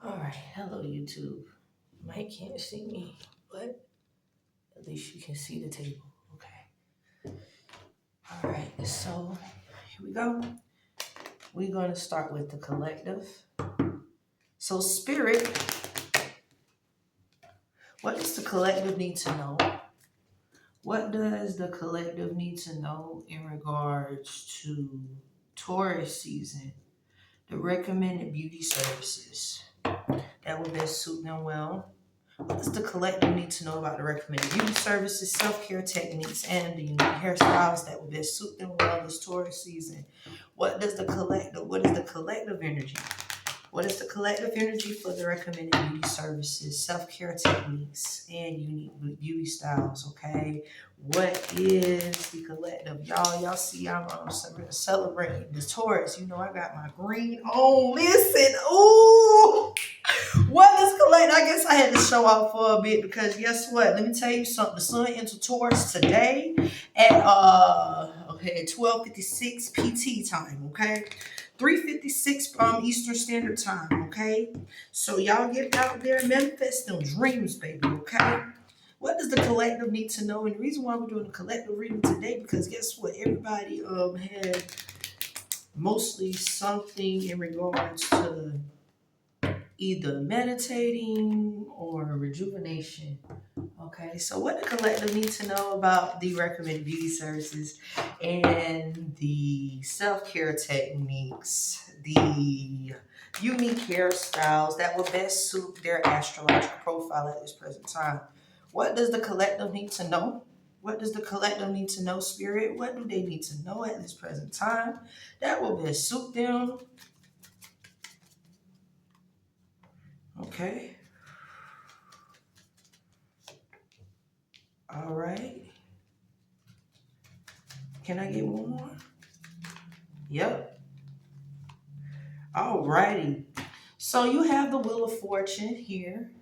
All right, hello YouTube. Mike can't see me, but at least you can see the table. Okay. All right, so here we go. We're going to start with the collective. So, Spirit, what does the collective need to know? What does the collective need to know in regards to Taurus season? The recommended beauty services that will best suit them well. What does the collective need to know about the recommended beauty services, self-care techniques, and the unique hairstyles that will best suit them well this Taurus season? What is the collective energy? What is the collective energy for the recommended beauty services, self-care techniques, and unique beauty styles? Okay, what is the collective? Y'all see I'm celebrating the Taurus. You know I got my green on. Listen, ooh. What is collective? I guess I had to show off for a bit because guess what? Let me tell you something. The sun entered Taurus today at 12:56 PT time. Okay. 3:56 Eastern Standard Time, okay? So y'all get out there and manifest them dreams, baby, okay? What does the collective need to know? And the reason why we're doing a collective reading today, because guess what? Everybody had mostly something in regards to either meditating or rejuvenation. Okay, so what the collective need to know about the recommended beauty services and the self-care techniques, the unique hairstyles that will best suit their astrological profile at this present time. What does the collective need to know? What does the collective need to know, Spirit? What do they need to know at this present time that will best suit them? Okay. All right. Can I get one more? Yep. All righty. So you have the Wheel of Fortune here.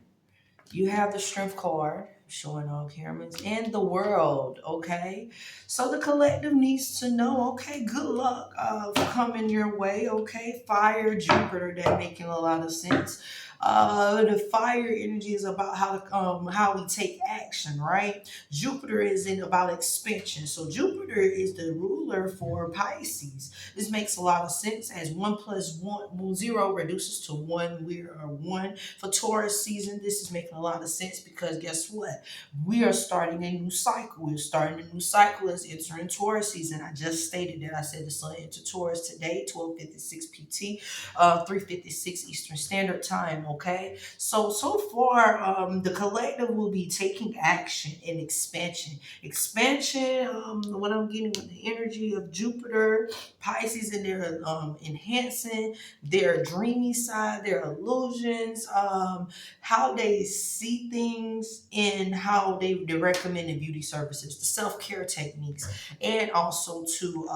You have the Strength card showing all cameras and the World. Okay. So the collective needs to know. Okay. Good luck coming your way. Okay. Fire, Jupiter. That making a lot of sense. The fire energy is about how we take action, right? Jupiter is in about expansion. So Jupiter is the ruler for Pisces. This makes a lot of sense as 1 + 1 0 reduces to 1. We are 1 for Taurus season. This is making a lot of sense because guess what? We are starting a new cycle. We're starting a new cycle as entering Taurus season. I just stated that. I said the sun entered Taurus today, 12:56 PT, 3:56 Eastern Standard Time. Okay, so far, the collective will be taking action in expansion. Expansion. What I'm getting with the energy of Jupiter, Pisces, and they're enhancing their dreamy side, their illusions, how they see things, and how they recommend in beauty services, the self-care techniques, and also to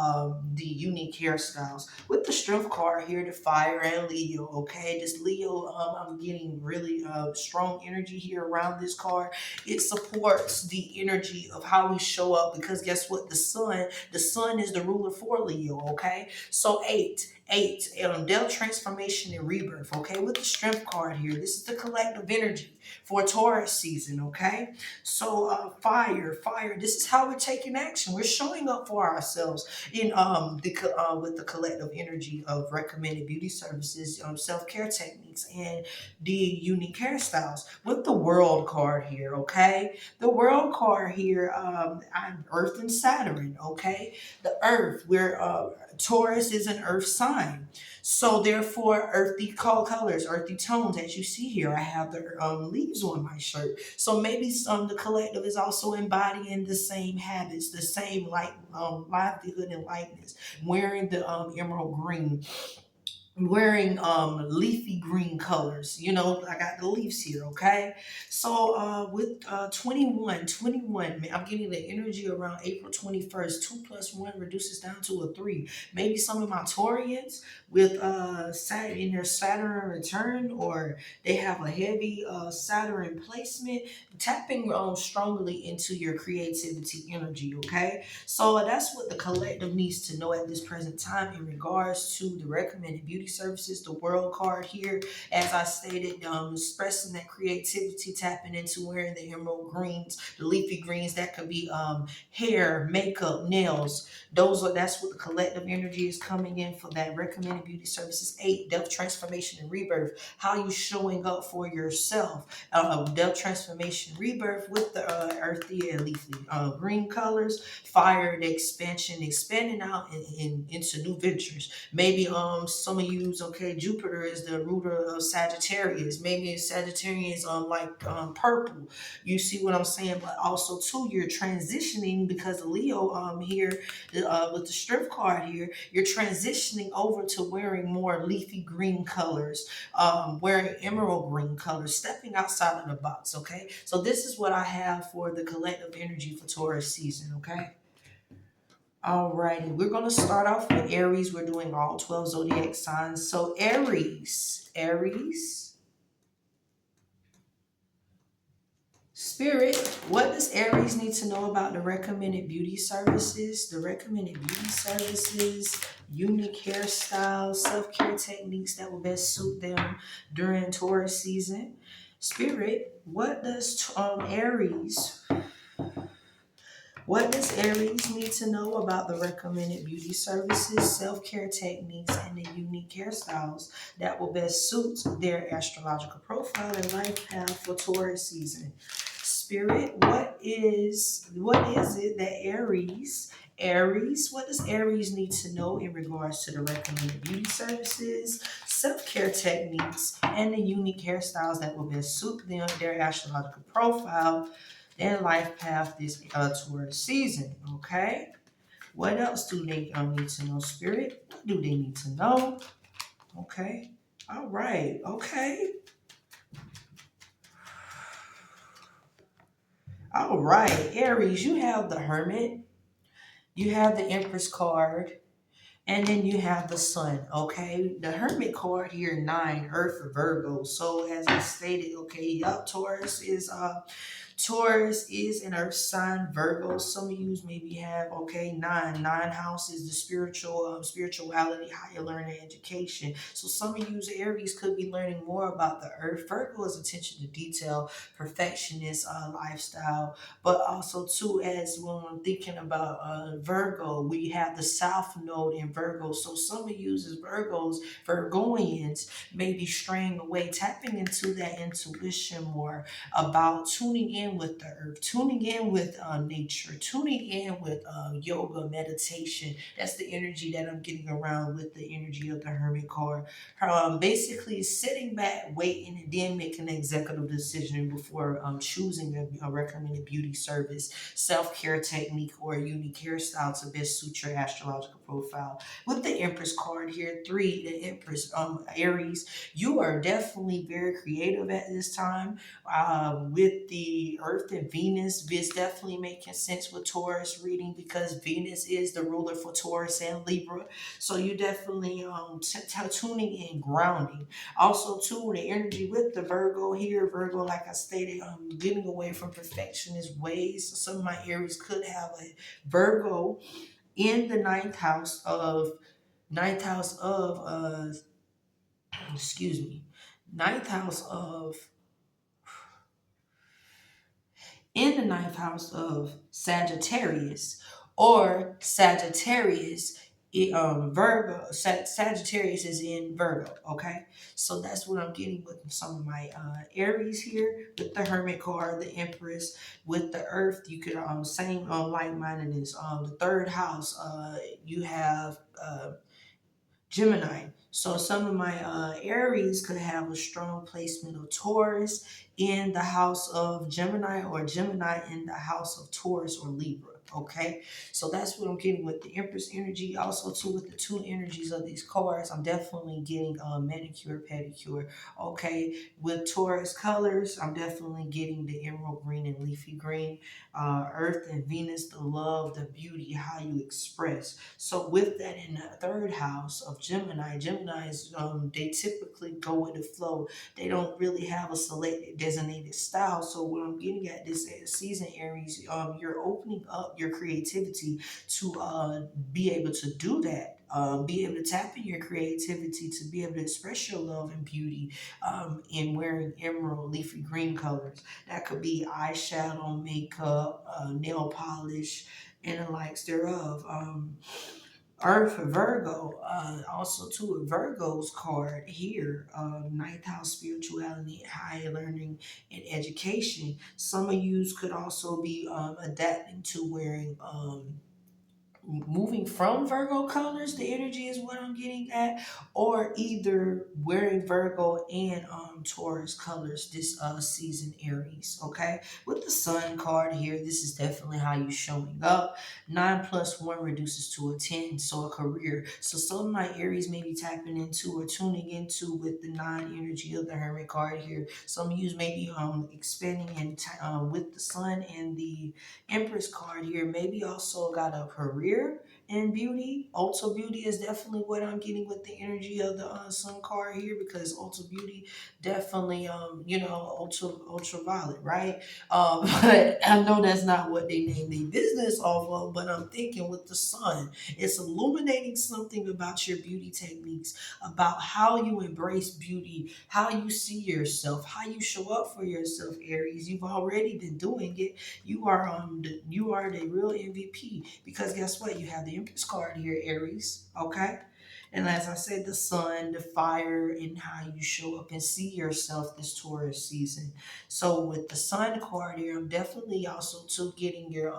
the unique hairstyles. With the Strength card here, the Fire and Leo, okay? This Leo, I'm getting really strong energy here around this card. It supports the energy of how we show up because guess what? The sun is the ruler for Leo, okay? So eight, death, transformation, and rebirth, okay? With the Strength card here, this is the collective energy for Taurus season, okay? So fire, this is how we're taking action. We're showing up for ourselves in with the collective energy of recommended beauty services, self-care techniques, and the unique hairstyles. With the World card here, okay? The World card here, I'm Earth and Saturn, okay? The Earth, where Taurus is an Earth sign. So therefore, earthy colors, earthy tones, as you see here. I have the leaves on my shirt. So maybe the collective is also embodying the same habits, the same livelihood and lightness, wearing the emerald green, wearing leafy green colors. You know, I got the leaves here, okay? So with 21, man, I'm getting the energy around April 21st. 2 + 1 reduces down to a 3. Maybe some of my Taurians with Saturn in their Saturn return, or they have a heavy Saturn placement, tapping strongly into your creativity energy, okay? So that's what the collective needs to know at this present time in regards to the recommended beauty Beauty Services, the World card here, as I stated, expressing that creativity, tapping into wearing the emerald greens, the leafy greens. That could be hair, makeup, nails. That's what the collective energy is coming in for that recommended beauty services. 8, depth transformation and rebirth. How you showing up for yourself. Depth transformation, rebirth with the earthy and leafy green colors. Fire, the expansion, expanding out into new ventures. Maybe some of you, okay, Jupiter is the ruler of Sagittarius. Maybe Sagittarius like purple. You see what I'm saying? But also too, you're transitioning because of Leo here with the strip card here. You're transitioning over to wearing more leafy green colors, wearing emerald green colors, stepping outside of the box. Okay, so this is what I have for the collective energy for Taurus season. Okay. Alrighty, we're going to start off with Aries. We're doing all 12 zodiac signs. So Aries, Spirit, what does Aries need to know about the recommended beauty services? The recommended beauty services, unique hairstyles, self-care techniques that will best suit them during Taurus season. Spirit, what does Aries need to know about the recommended beauty services, self-care techniques, and the unique hairstyles that will best suit their astrological profile and life path for Taurus season? Spirit, what is it that Aries, what does Aries need to know in regards to the recommended beauty services, self-care techniques, and the unique hairstyles that will best suit them, their astrological profile and life path this Taurus season? Okay. What else do they need to know, Spirit? What do they need to know? Okay. All right. Okay. All right. Aries, you have the Hermit. You have the Empress card. And then you have the Sun, okay? The Hermit card here, 9, Earth for Virgo. So as I stated, okay, yup, Taurus is an earth sign. Virgo, some of you maybe have, okay, 9 house is the spirituality, higher learning, education. So some of you Aries could be learning more about the earth. Virgo is attention to detail, perfectionist lifestyle. But also too, as when I'm thinking about Virgo, we have the South Node in Virgo. So some of you as Virgoians, may be straying away, tapping into that intuition more, about tuning in with the earth, tuning in with nature, tuning in with yoga, meditation. That's the energy that I'm getting around with the energy of the Hermit card. Basically sitting back, waiting, and then making an executive decision before choosing a recommended beauty service, self-care technique, or a unique hairstyle to best suit your astrological profile. With the Empress card here, 3, the Empress, Aries, you are definitely very creative at this time. With the Earth and Venus, it's definitely making sense with Taurus reading because Venus is the ruler for Taurus and Libra. So you definitely tuning in, grounding. Also, too, the energy with the Virgo here, Virgo, like I stated, getting away from perfectionist ways. So some of my Aries could have a Virgo in the ninth house of excuse me, ninth house of in the ninth house of Sagittarius, or Sagittarius, Virgo. Sagittarius is in Virgo. Okay, so that's what I'm getting with some of my Aries here with the Hermit card, the Empress. With the Earth, you could same like-mindedness. The third house, you have Gemini. So some of my Aries could have a strong placement of Taurus in the house of Gemini, or Gemini in the house of Taurus or Libra. Okay, so that's what I'm getting with the Empress energy. Also, too, with the two energies of these cards, I'm definitely getting manicure, pedicure. Okay, with Taurus colors, I'm definitely getting the emerald green and leafy green. Earth and Venus, the love, the beauty, how you express. So with that in the third house of Gemini, Geminis, they typically go with the flow. They don't really have a selected designated style. So what I'm getting at this season, Aries, you're opening up your creativity to be able to do that. be able to tap in your creativity to be able to express your love and beauty in wearing emerald leafy green colors. That could be eyeshadow, makeup, nail polish, and the likes thereof. Earth Virgo, also too a Virgo's card here, ninth house spirituality, higher learning, and education. Some of you could also be adapting to wearing moving from Virgo colors, the energy is what I'm getting at, or either wearing Virgo and Taurus colors this season, Aries. Okay, with the Sun card here, this is definitely how you showing up. 9 plus 1 reduces to a 10, so a career. So some of my Aries may be tapping into or tuning into with the 9 energy of the Hermit card here. Some of you may be expanding and with the Sun and the Empress card here, maybe also got a career in beauty. Ultra beauty is definitely what I'm getting with the energy of the Sun card here, because ultra beauty definitely ultraviolet, right? But I know that's not what they name their business off of, but I'm thinking with the Sun, it's illuminating something about your beauty techniques, about how you embrace beauty, how you see yourself, how you show up for yourself, Aries. You've already been doing it. You are the real MVP, because guess what? You have the Empress card here, Aries. Okay. And as I said, the sun, the fire, and how you show up and see yourself this Taurus season. So with the sun card here, I'm definitely also too getting your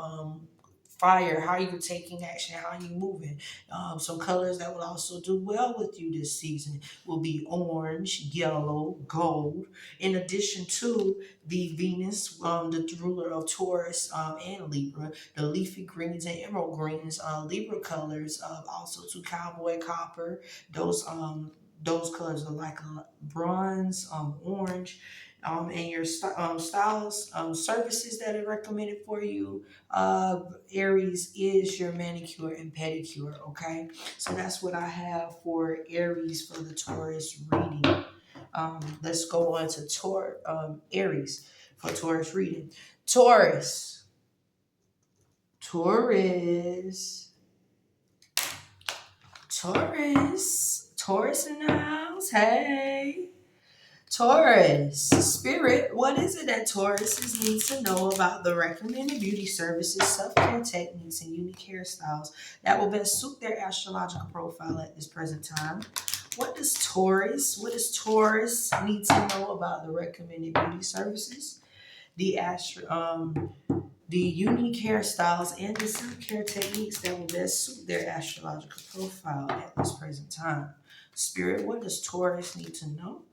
fire, how you're taking action, how you moving. Some colors that will also do well with you this season will be orange, yellow, gold. In addition to the Venus, the ruler of Taurus and Libra, the leafy greens and emerald greens, Libra colors, also to cowboy copper. Those colors are like bronze, orange, and your styles, services that are recommended for you, Aries, is your manicure and pedicure. Okay, so that's what I have for Aries for the Taurus reading. Let's go on to Aries for Taurus reading. Taurus, Taurus, Taurus in the house. Hey. Taurus, Spirit, what is it that Tauruses need to know about the recommended beauty services, self-care techniques, and unique hairstyles that will best suit their astrological profile at this present time? What does Taurus need to know about the recommended beauty services, the the unique hairstyles, and the self-care techniques that will best suit their astrological profile at this present time? Spirit, what does Taurus need to know?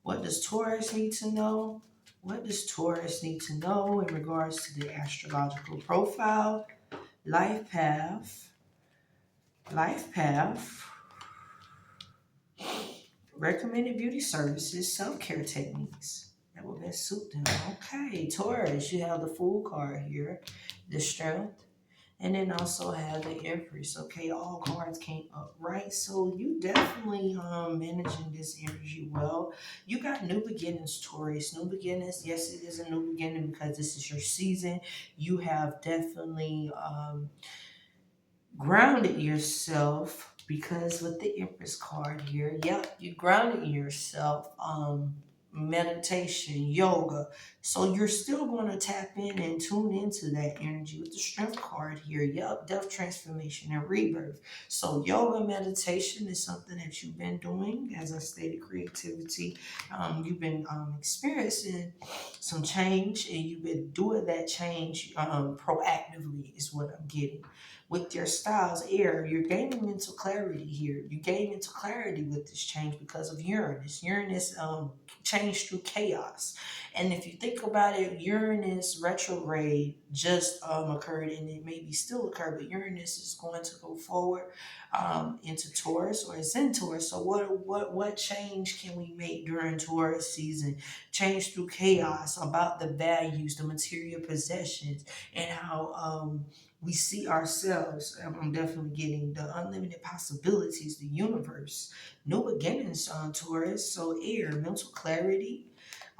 What does Taurus need to know? What does Taurus need to know in regards to the astrological profile, life path, life path, recommended beauty services, self-care techniques that will best suit them? Okay, Taurus, you have the Fool card here, the Strength, and then also have the Empress. Okay, all cards came up, right? So you definitely managing this energy well. You got new beginnings, Taurus. New beginnings. Yes, it is a new beginning because this is your season. You have definitely grounded yourself, because with the Empress card here, yep, you grounded yourself. Meditation, yoga. So you're still going to tap in and tune into that energy with the Strength card here. Yep, death, transformation, and rebirth. So yoga, meditation is something that you've been doing. As I stated, creativity. You've been experiencing some change, and you've been doing that change proactively is what I'm getting. With your styles, air, you're gaining mental clarity here. You gain mental clarity with this change because of Uranus. Uranus changed through chaos. And if you think about it, Uranus retrograde just occurred, and it maybe still occur, but Uranus is going to go forward into Taurus, or it's in Taurus. So what change can we make during Taurus season? Change through chaos, about the values, the material possessions, and how we see ourselves. I'm definitely getting the unlimited possibilities, the universe, new beginnings on Taurus. So air, mental clarity.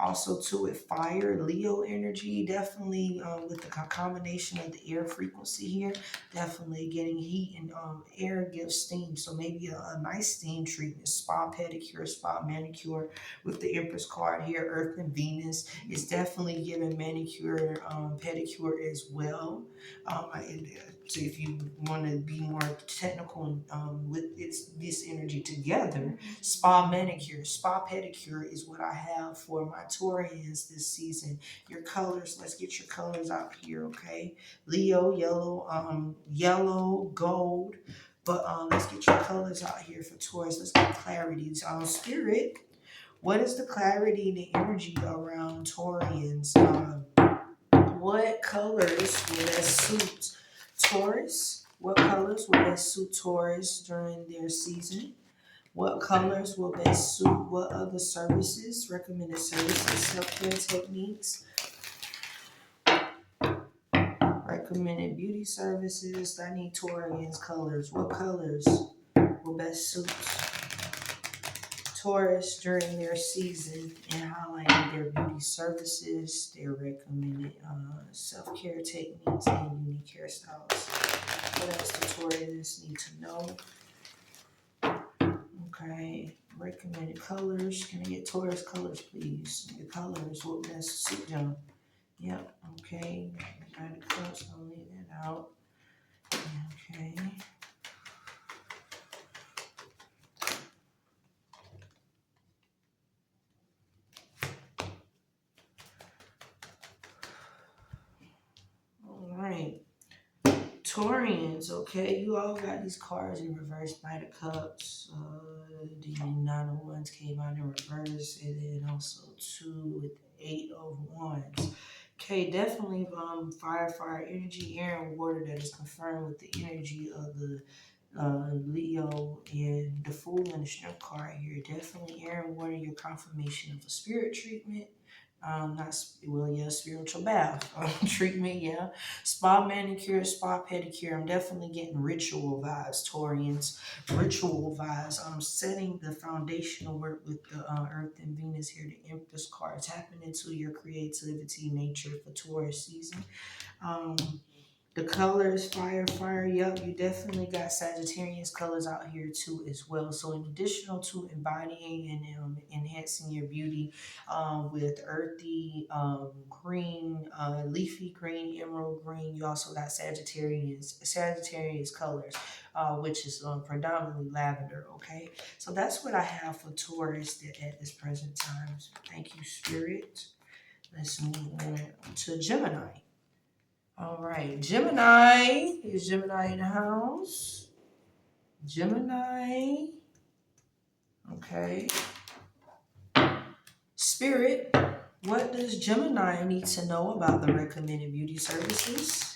Also too with fire, Leo energy, definitely with the combination of the air frequency here, definitely getting heat and air gives steam. So maybe a nice steam treatment, spa pedicure, spa manicure with the Empress card here, Earth and Venus. It's definitely giving manicure, pedicure as well. So if you want to be more technical with this energy together, spa manicure, spa pedicure is what I have for my Taurians this season. Your colors, let's get your colors out here, okay? Leo, yellow, gold. But let's get your colors out here for Taurus. Let's get clarity. Spirit, what is the clarity and the energy around Taurians? What colors will best suit Taurus? What colors will best suit Taurus during their season? What colors will best suit what other services, recommended services, self-care techniques, recommended beauty services? I need Taurians colors. What colors will best suit Taurus during their season and highlighting their beauty services, their recommended self-care techniques, and unique hairstyles? What else do Taurians need to know? Okay, recommended colors. Can I get Taurus colors, please? The colors will best suit them. Yep, okay. Nine of Cups, I'll leave that out. Okay. All right. Taurians, okay, you all got these cards in reverse. Knight of Cups, the Nine of Wands came out in reverse, and then also two with the Eight of Wands. Okay, definitely fire energy, air and water that is confirmed with the energy of the Leo and the Fool and the Strength card here. Definitely air and water, your confirmation of a spirit treatment. Not well, yeah, spiritual bath treatment, yeah. Spa manicure, spa pedicure. I'm definitely getting ritual vibes, Taurians. Ritual vibes. I'm setting the foundational work with the Earth and Venus here, the Empress card, tapping into your creativity, nature for Taurus season. Um, the colors, fire, yep, you definitely got Sagittarius colors out here too as well. So in additional to embodying and enhancing your beauty with earthy green, leafy green, emerald green, you also got Sagittarius colors, which is predominantly lavender, okay? So that's what I have for Taurus at this present time. Thank you, Spirit. Let's move on to Gemini. All right, Gemini. Is Gemini in the house? Gemini. Okay. Spirit, what does Gemini need to know about the recommended beauty services?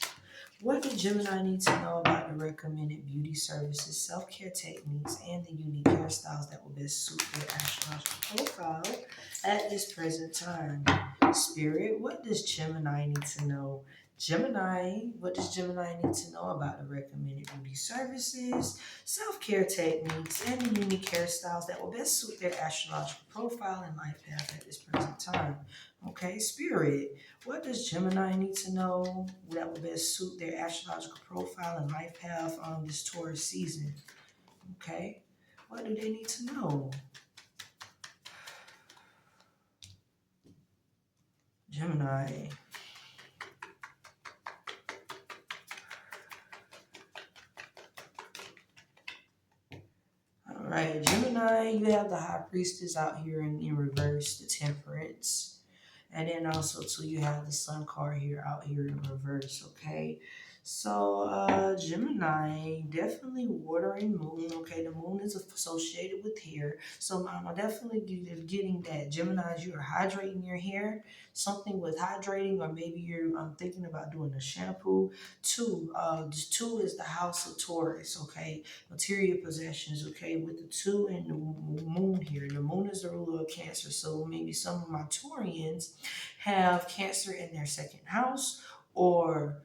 What does Gemini need to know about the recommended beauty services, self-care techniques, and the unique hairstyles that will best suit their astrological profile at this present time? Spirit, what does Gemini need to know? Gemini, what does Gemini need to know about the recommended beauty services, self-care techniques, and the unique hairstyles that will best suit their astrological profile and life path at this present time? Okay, Spirit, what does Gemini need to know that will best suit their astrological profile and life path on this Taurus season? Okay, what do they need to know? Gemini. All right, Gemini, you have the High Priestess out here in reverse, the Temperance. And then also, too, you have the Sun card here out here in reverse, okay? So, Gemini, definitely water and moon, okay? The moon is associated with hair. So, I'm definitely getting that. Geminis, you are hydrating your hair, something with hydrating, or maybe you're thinking about doing a shampoo. Two is the house of Taurus, okay? Material possessions, okay? With the two and the moon here. The moon is the ruler of Cancer, so maybe some of my Taurians have Cancer in their second house, or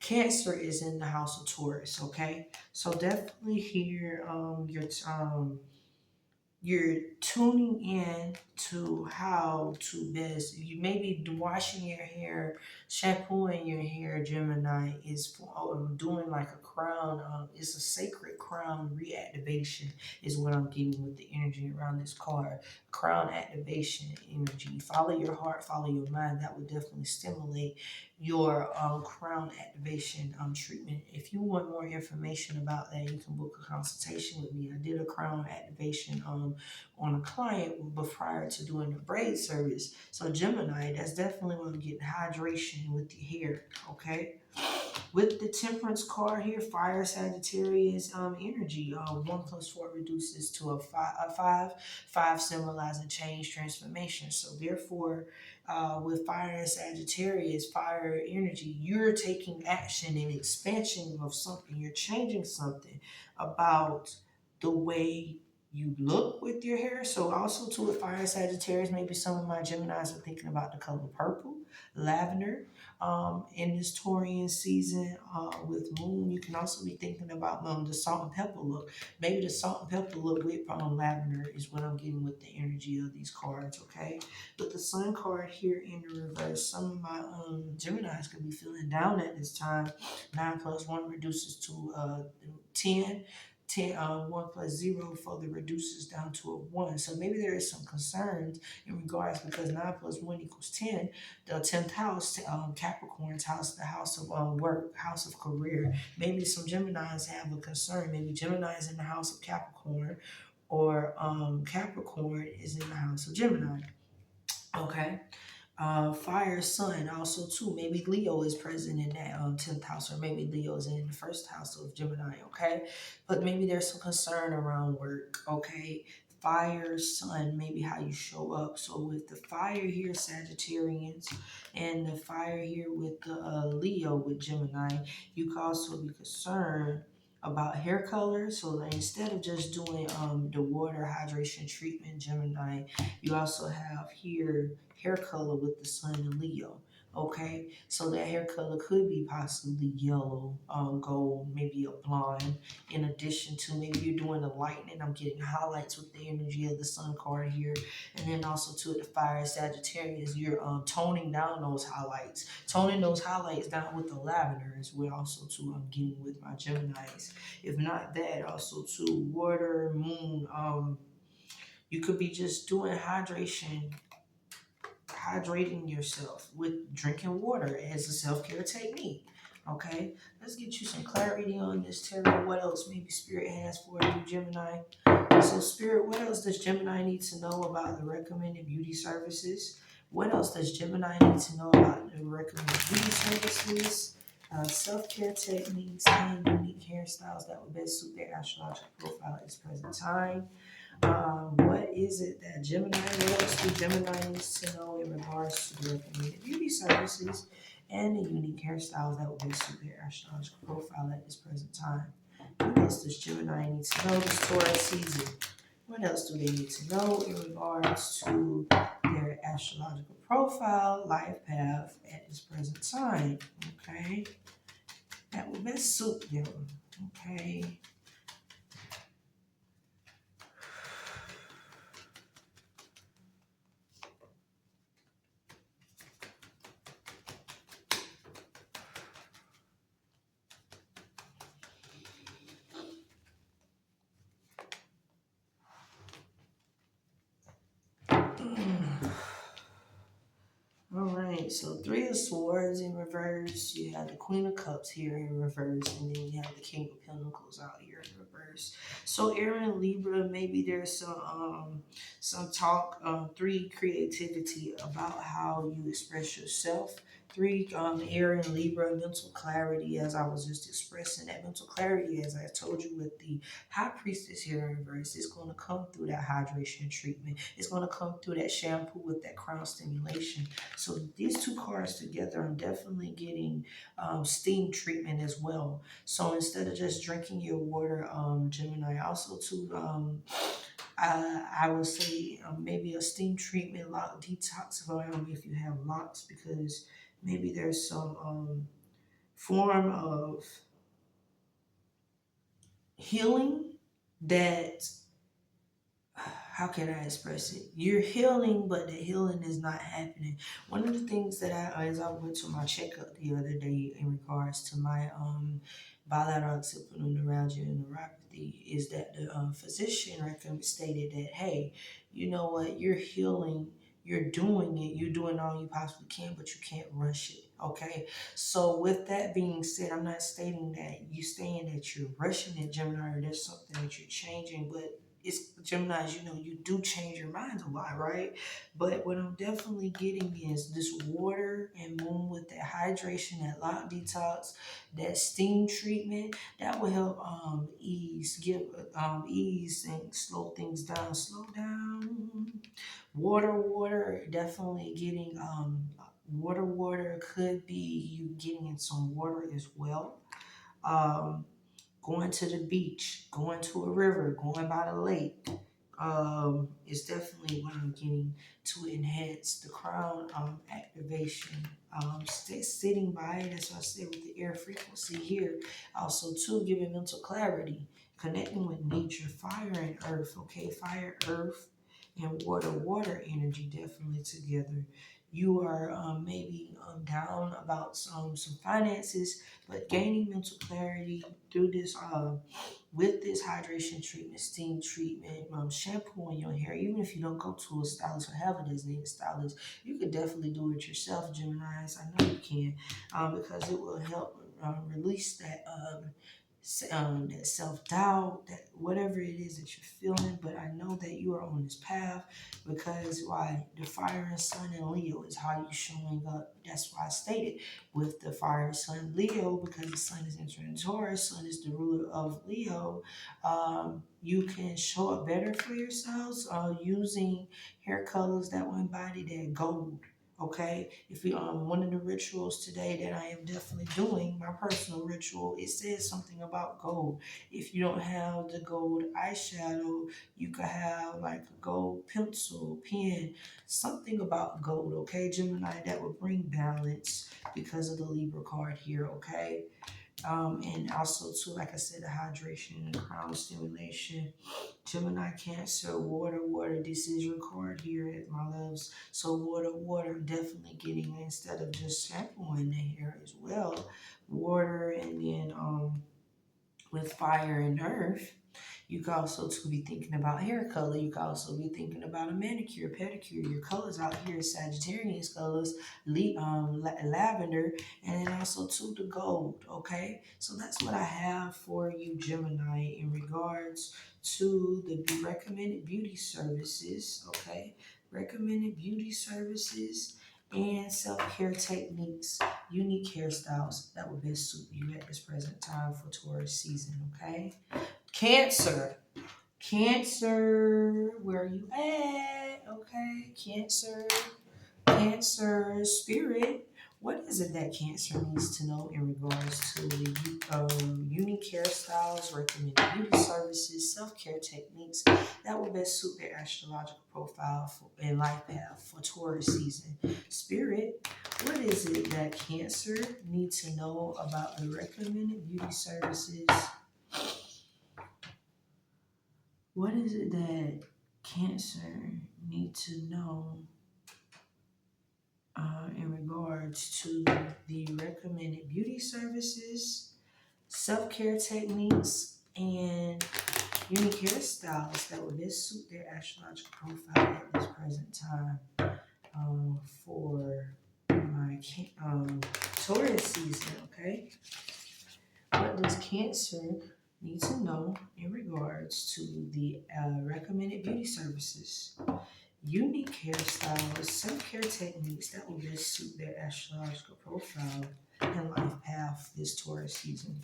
Cancer is in the house of Taurus, okay? So definitely here, you're tuning in to how to best, you maybe washing your hair, shampooing your hair. Gemini is for doing like a crown. It's a sacred crown reactivation is what I'm getting with the energy around this card. Crown activation energy. Follow your heart, follow your mind. That would definitely stimulate your crown activation treatment. If you want more information about that, you can book a consultation with me. I did a crown activation on a client but prior to doing the braid service. So Gemini, that's definitely when I'm getting hydration with the hair, okay? With the Temperance card here, Fire Sagittarius energy. 1 + 4 reduces to a 5. 5 symbolizing change, transformation. So therefore, with Fire and Sagittarius, fire energy, you're taking action and expansion of something. You're changing something about the way you look with your hair. So also too with Fire Sagittarius, maybe some of my Geminis are thinking about the color purple, lavender. In this Taurian season with moon, you can also be thinking about the salt and pepper look. Maybe the salt and pepper look with lavender is what I'm getting with the energy of these cards, okay? With the sun card here in the reverse, some of my Geminis could be feeling down at this time. 9 + 1 reduces to 10. 1 + 0 further reduces down to a 1. So maybe there is some concerns in regards because 9 + 1 = 10. The 10th house, Capricorn's house, the house of work, house of career. Maybe some Geminis have a concern. Maybe Gemini is in the house of Capricorn, or Capricorn is in the house of Gemini. Okay. Fire sun also too. Maybe Leo is present in that 10th house, or maybe Leo is in the first house of Gemini, okay? But maybe there's some concern around work, okay? Fire sun, maybe how you show up. So with the fire here, Sagittarians, and the fire here with the Leo with Gemini, you can also be concerned about hair color. So instead of just doing the water hydration treatment, Gemini, you also have here hair color with the sun and Leo. Okay, so that hair color could be possibly yellow, gold, maybe a blonde. In addition to maybe you're doing the lightning, I'm getting highlights with the energy of the sun card here, and then also to the fire Sagittarius, you're toning down those highlights, down with the lavender as well. Also too, I'm getting with my Geminis. If not that, also too, water, moon. You could be just doing hydrating yourself with drinking water as a self-care technique. Okay, let's get you some clarity on this tarot. What else maybe Spirit has for you, Gemini? So Spirit, what else does Gemini need to know about the recommended beauty services? What else does Gemini need to know about the recommended beauty services? Self-care techniques and unique hairstyles that would best suit their astrological profile at this present time. What is it that Gemini, what else do Gemini needs to know in regards to the recommended beauty services and the unique hairstyles that will best suit their astrological profile at this present time? What else does Gemini need to know this Taurus season? What else do they need to know in regards to their astrological profile, life path at this present time? Okay, that will best suit them. Okay. All right, so 3 of Swords in reverse. You have the Queen of Cups here in reverse, and then you have the King of Pentacles out here in reverse. So Aaron Libra, maybe there's some talk. 3, creativity about how you express yourself. 3, Aaron Libra, mental clarity, as I was just expressing. That mental clarity, as I told you, with the High Priestess here in reverse, it's going to come through that hydration treatment. It's going to come through that shampoo with that crown stimulation. So these 2 cards together, I'm definitely getting steam treatment as well. So instead of just drinking your water, Gemini, also too, I would say maybe a steam treatment, lock detox if you have locks, because maybe there's some form of healing that, how can I express it? You're healing, but the healing is not happening. One of the things that as I went to my checkup the other day in regards to my bilateral occipital neuralgia and neuropathy, is that the physician stated that, hey, you know what, you're healing, you're doing it, you're doing all you possibly can, but you can't rush it. Okay, so with that being said, I'm not stating that you saying that you're rushing it, Gemini, or there's something that you're changing, but it's Geminis, you know, you do change your minds a lot, right? But what I'm definitely getting is this water and moon with that hydration, that lock detox, that steam treatment, that will help ease and slow things down. Slow down. Water, definitely getting water could be you getting in some water as well. Going to the beach, going to a river, going by the lake, is definitely what I'm getting to enhance the crown activation. Sitting by it, that's what I said with the air frequency here. Also, too, giving mental clarity, connecting with nature, fire and earth. Okay, fire, earth, and water energy definitely together. You are maybe down about some finances, but gaining mental clarity through this with this hydration treatment, steam treatment, shampoo in your hair. Even if you don't go to a stylist or have a designated stylist, you could definitely do it yourself, Geminis. I know you can, because it will help release that self-doubt, that whatever it is that you're feeling. But I know that you are on this path, because why? The fire and sun in Leo is how you showing up. That's why I stated with the fire sun Leo, because the sun is entering Taurus, sun is the ruler of Leo. You can show up better for yourselves using hair colors that will embody that gold. Okay, if you one of the rituals today that I am definitely doing, my personal ritual, it says something about gold. If you don't have the gold eyeshadow, you could have like a gold pencil, pen, something about gold. Okay, Gemini, that would bring balance because of the Libra card here. Okay, and also too, like I said, the hydration and crown stimulation. Gemini, Cancer, water. This is your card here, my loves. So water, I'm definitely getting, instead of just shampooing the hair as well, water, and then with fire and earth. You could also too be thinking about hair color. You could also be thinking about a manicure, pedicure. Your colors out here is Sagittarius colors, lavender, and then also too the gold. Okay, so that's what I have for you, Gemini, in regards to the recommended beauty services. Okay, recommended beauty services and self-care techniques, unique hairstyles that will best suit you at this present time for Taurus season. Okay. Cancer. Cancer, where are you at? Okay, Cancer spirit. What is it that Cancer needs to know in regards to the unique hairstyles, recommended beauty services, self-care techniques that will best suit their astrological profile and life path for Taurus season? Spirit, what is it that Cancer needs to know about the recommended beauty services? What is it that Cancer needs to know in regards to the recommended beauty services, self-care techniques, and unique hairstyles that would best suit their astrological profile at this present time for my Taurus season, okay? What does Cancer need to know in regards to the recommended beauty services, unique hairstyles, self-care techniques that will best suit their astrological profile and life path this Taurus season?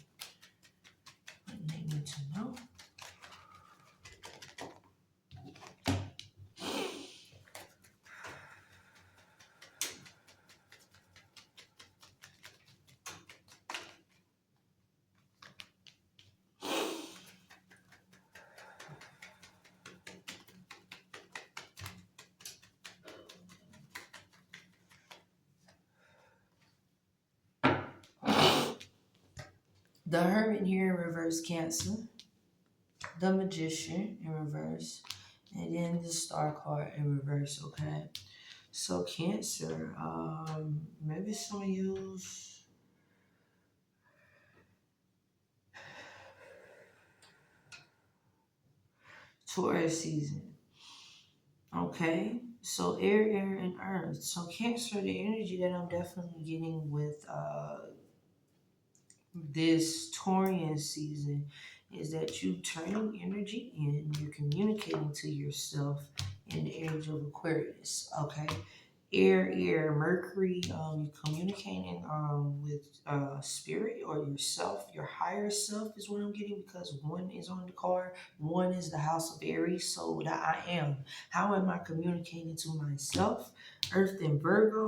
What they need to know. The Hermit here in reverse, Cancer. The Magician in reverse. And then the Star card in reverse, okay? So Cancer, maybe some of you's Taurus season. Okay, so air, and earth. So Cancer, the energy that I'm definitely getting with this Taurian season is that you turning energy in, you're communicating to yourself in the age of Aquarius. Okay, air, Mercury, you're communicating with spirit or yourself, your higher self is what I'm getting, because one is on the card. One is the house of Aries, so the I am. How am I communicating to myself? Earth and Virgo,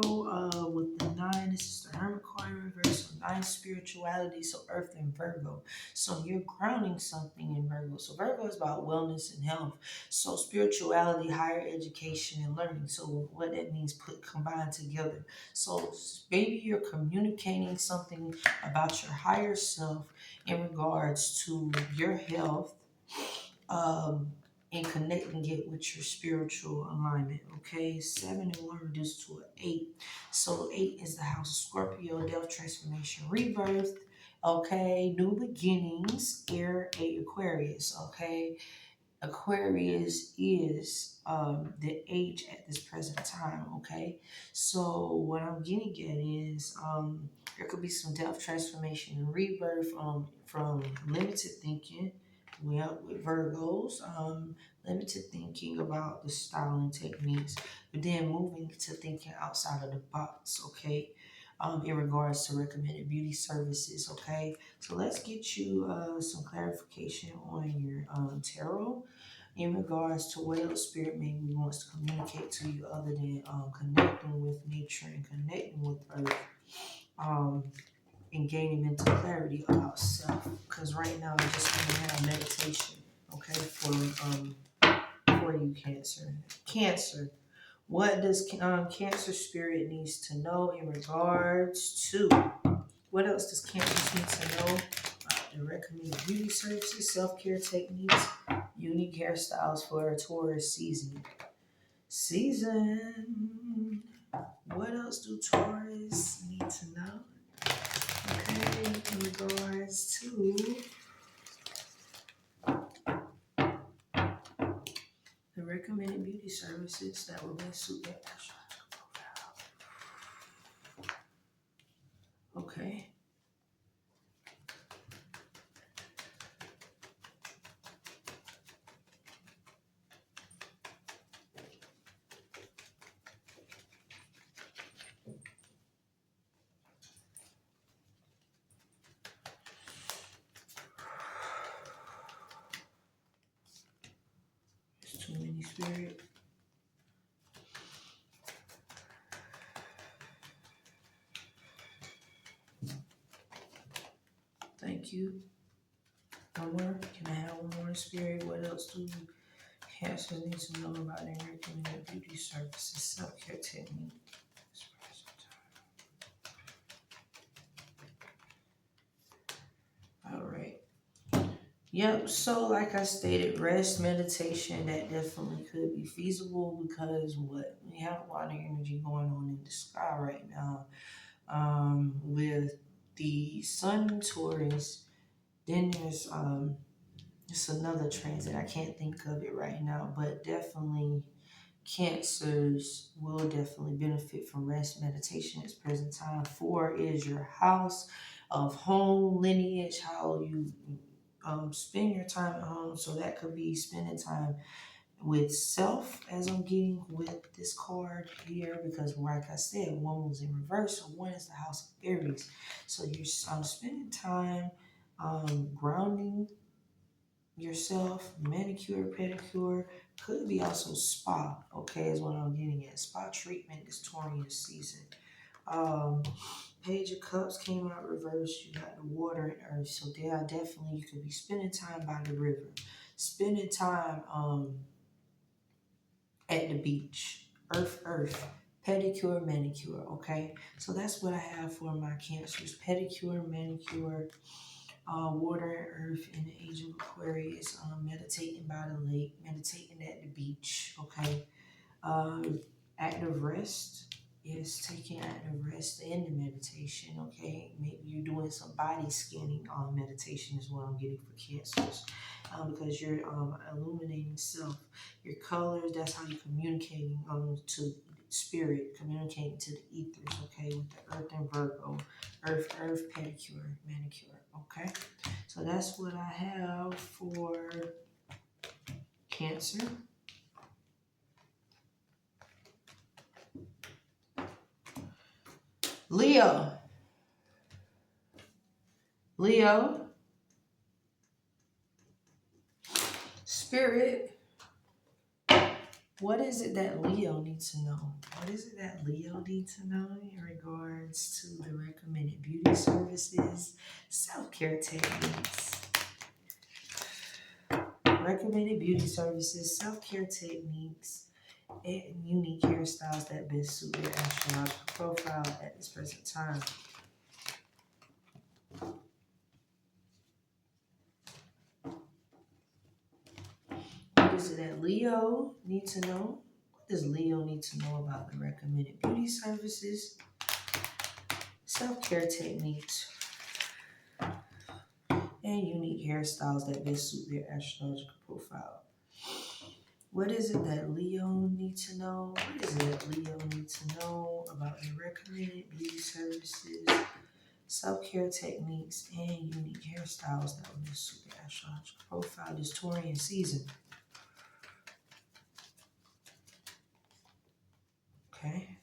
with the 9, this is the Hermit card in reverse, so 9 spirituality, so Earth and Virgo. So you're grounding something in Virgo. So Virgo is about wellness and health. So spirituality, higher education, and learning. So what that means, combined together. So maybe you're communicating something about your higher self in regards to your health, and connecting it with your spiritual alignment. Okay, 7 and 1 reduced to an 8. So 8 is the house of Scorpio, death, transformation, rebirth. Okay, new beginnings, air, 8 Aquarius. Okay, Aquarius is the age at this present time, okay? So what I'm getting at is there could be some depth, transformation, and rebirth from limited thinking, well, with Virgos, limited thinking about the style and techniques, but then moving to thinking outside of the box, okay? In regards to recommended beauty services, okay? So let's get you some clarification on your tarot in regards to what else Spirit maybe wants to communicate to you other than connecting with nature and connecting with Earth, and gaining mental clarity about self. Because right now I just want to have meditation, okay, for you, Cancer. Cancer. What does Cancer Spirit needs to know in regards to, what else does Cancer need to know? The recommended beauty services, self-care techniques, unique hairstyles for a Taurus season. What else do Taurus need to know? Okay, in regards to the recommended beauty services that will best suit their astrological profile. Okay. There's too many, Spirit. Thank you. One more. Can I have one more, Spirit? What else do Cancer need to know about their recommended beauty services, self-care technique? All right. Yep. So, like I stated, rest, meditation, that definitely could be feasible, because what we have a lot of energy going on in the sky right now, with the Sun in Taurus. Then there's just another transit. I can't think of it right now, but definitely Cancers will definitely benefit from rest, meditation at this present time. 4 is your house of home, lineage, how you spend your time at home. So that could be spending time with self, as I'm getting with this card here, because like I said, 1 was in reverse, so 1 is the house of Aries. So you're spending time grounding yourself, manicure, pedicure, could be also spa, okay, is what I'm getting at. Spa treatment this Taurian season. Page of Cups came out reversed. You got the water and earth. So there, definitely you could be spending time by the river, spending time at the beach. Earth, pedicure, manicure, okay? So that's what I have for my Cancers. Pedicure, manicure, Water and earth in the age of Aquarius, meditating by the lake, meditating at the beach, okay? Active rest, yes, taking active rest in the meditation, okay? Maybe you're doing some body scanning meditation is what I'm getting for Cancers, because you're illuminating self. Your colors, that's how you're communicating to spirit, communicating to the ethers, okay? With the earth and Virgo, earth, pedicure, manicure, okay? So that's what I have for Cancer. Leo. Spirit, what is it that Leo needs to know? What is it that Leo needs to know in regards to the recommended beauty services, self-care techniques? Recommended beauty services, self-care techniques, and unique hairstyles that best suit their astrological profile at this present time. What is it that Leo needs to know? What does Leo need to know about the recommended beauty services, self-care techniques, and unique hairstyles that best suit their astrological profile? What is it that Leo needs to know? What is it that Leo needs to know about the recommended beauty services, self-care techniques, and unique hairstyles that will best suit their astrological profile this Taurian season? Okay.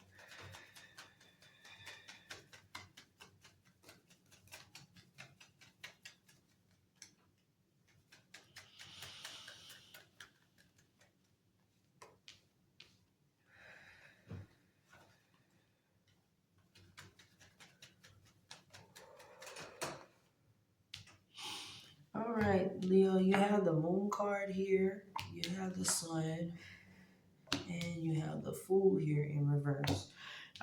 All right, Leo, you have the moon card here, you have the sun, and you have the Fool here in reverse.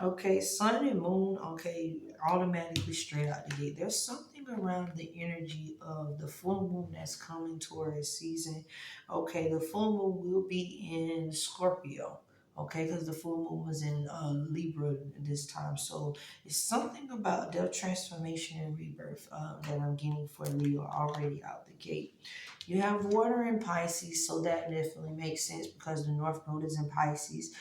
Okay, sun and moon, okay, automatically straight out the gate. There's something around the energy of the full moon that's coming towards season. Okay, the full moon will be in Scorpio. Okay, because the full moon was in Libra this time. So it's something about death, transformation, and rebirth that I'm getting for Leo already out the gate. You have water in Pisces, so that definitely makes sense because the North Node is in Pisces.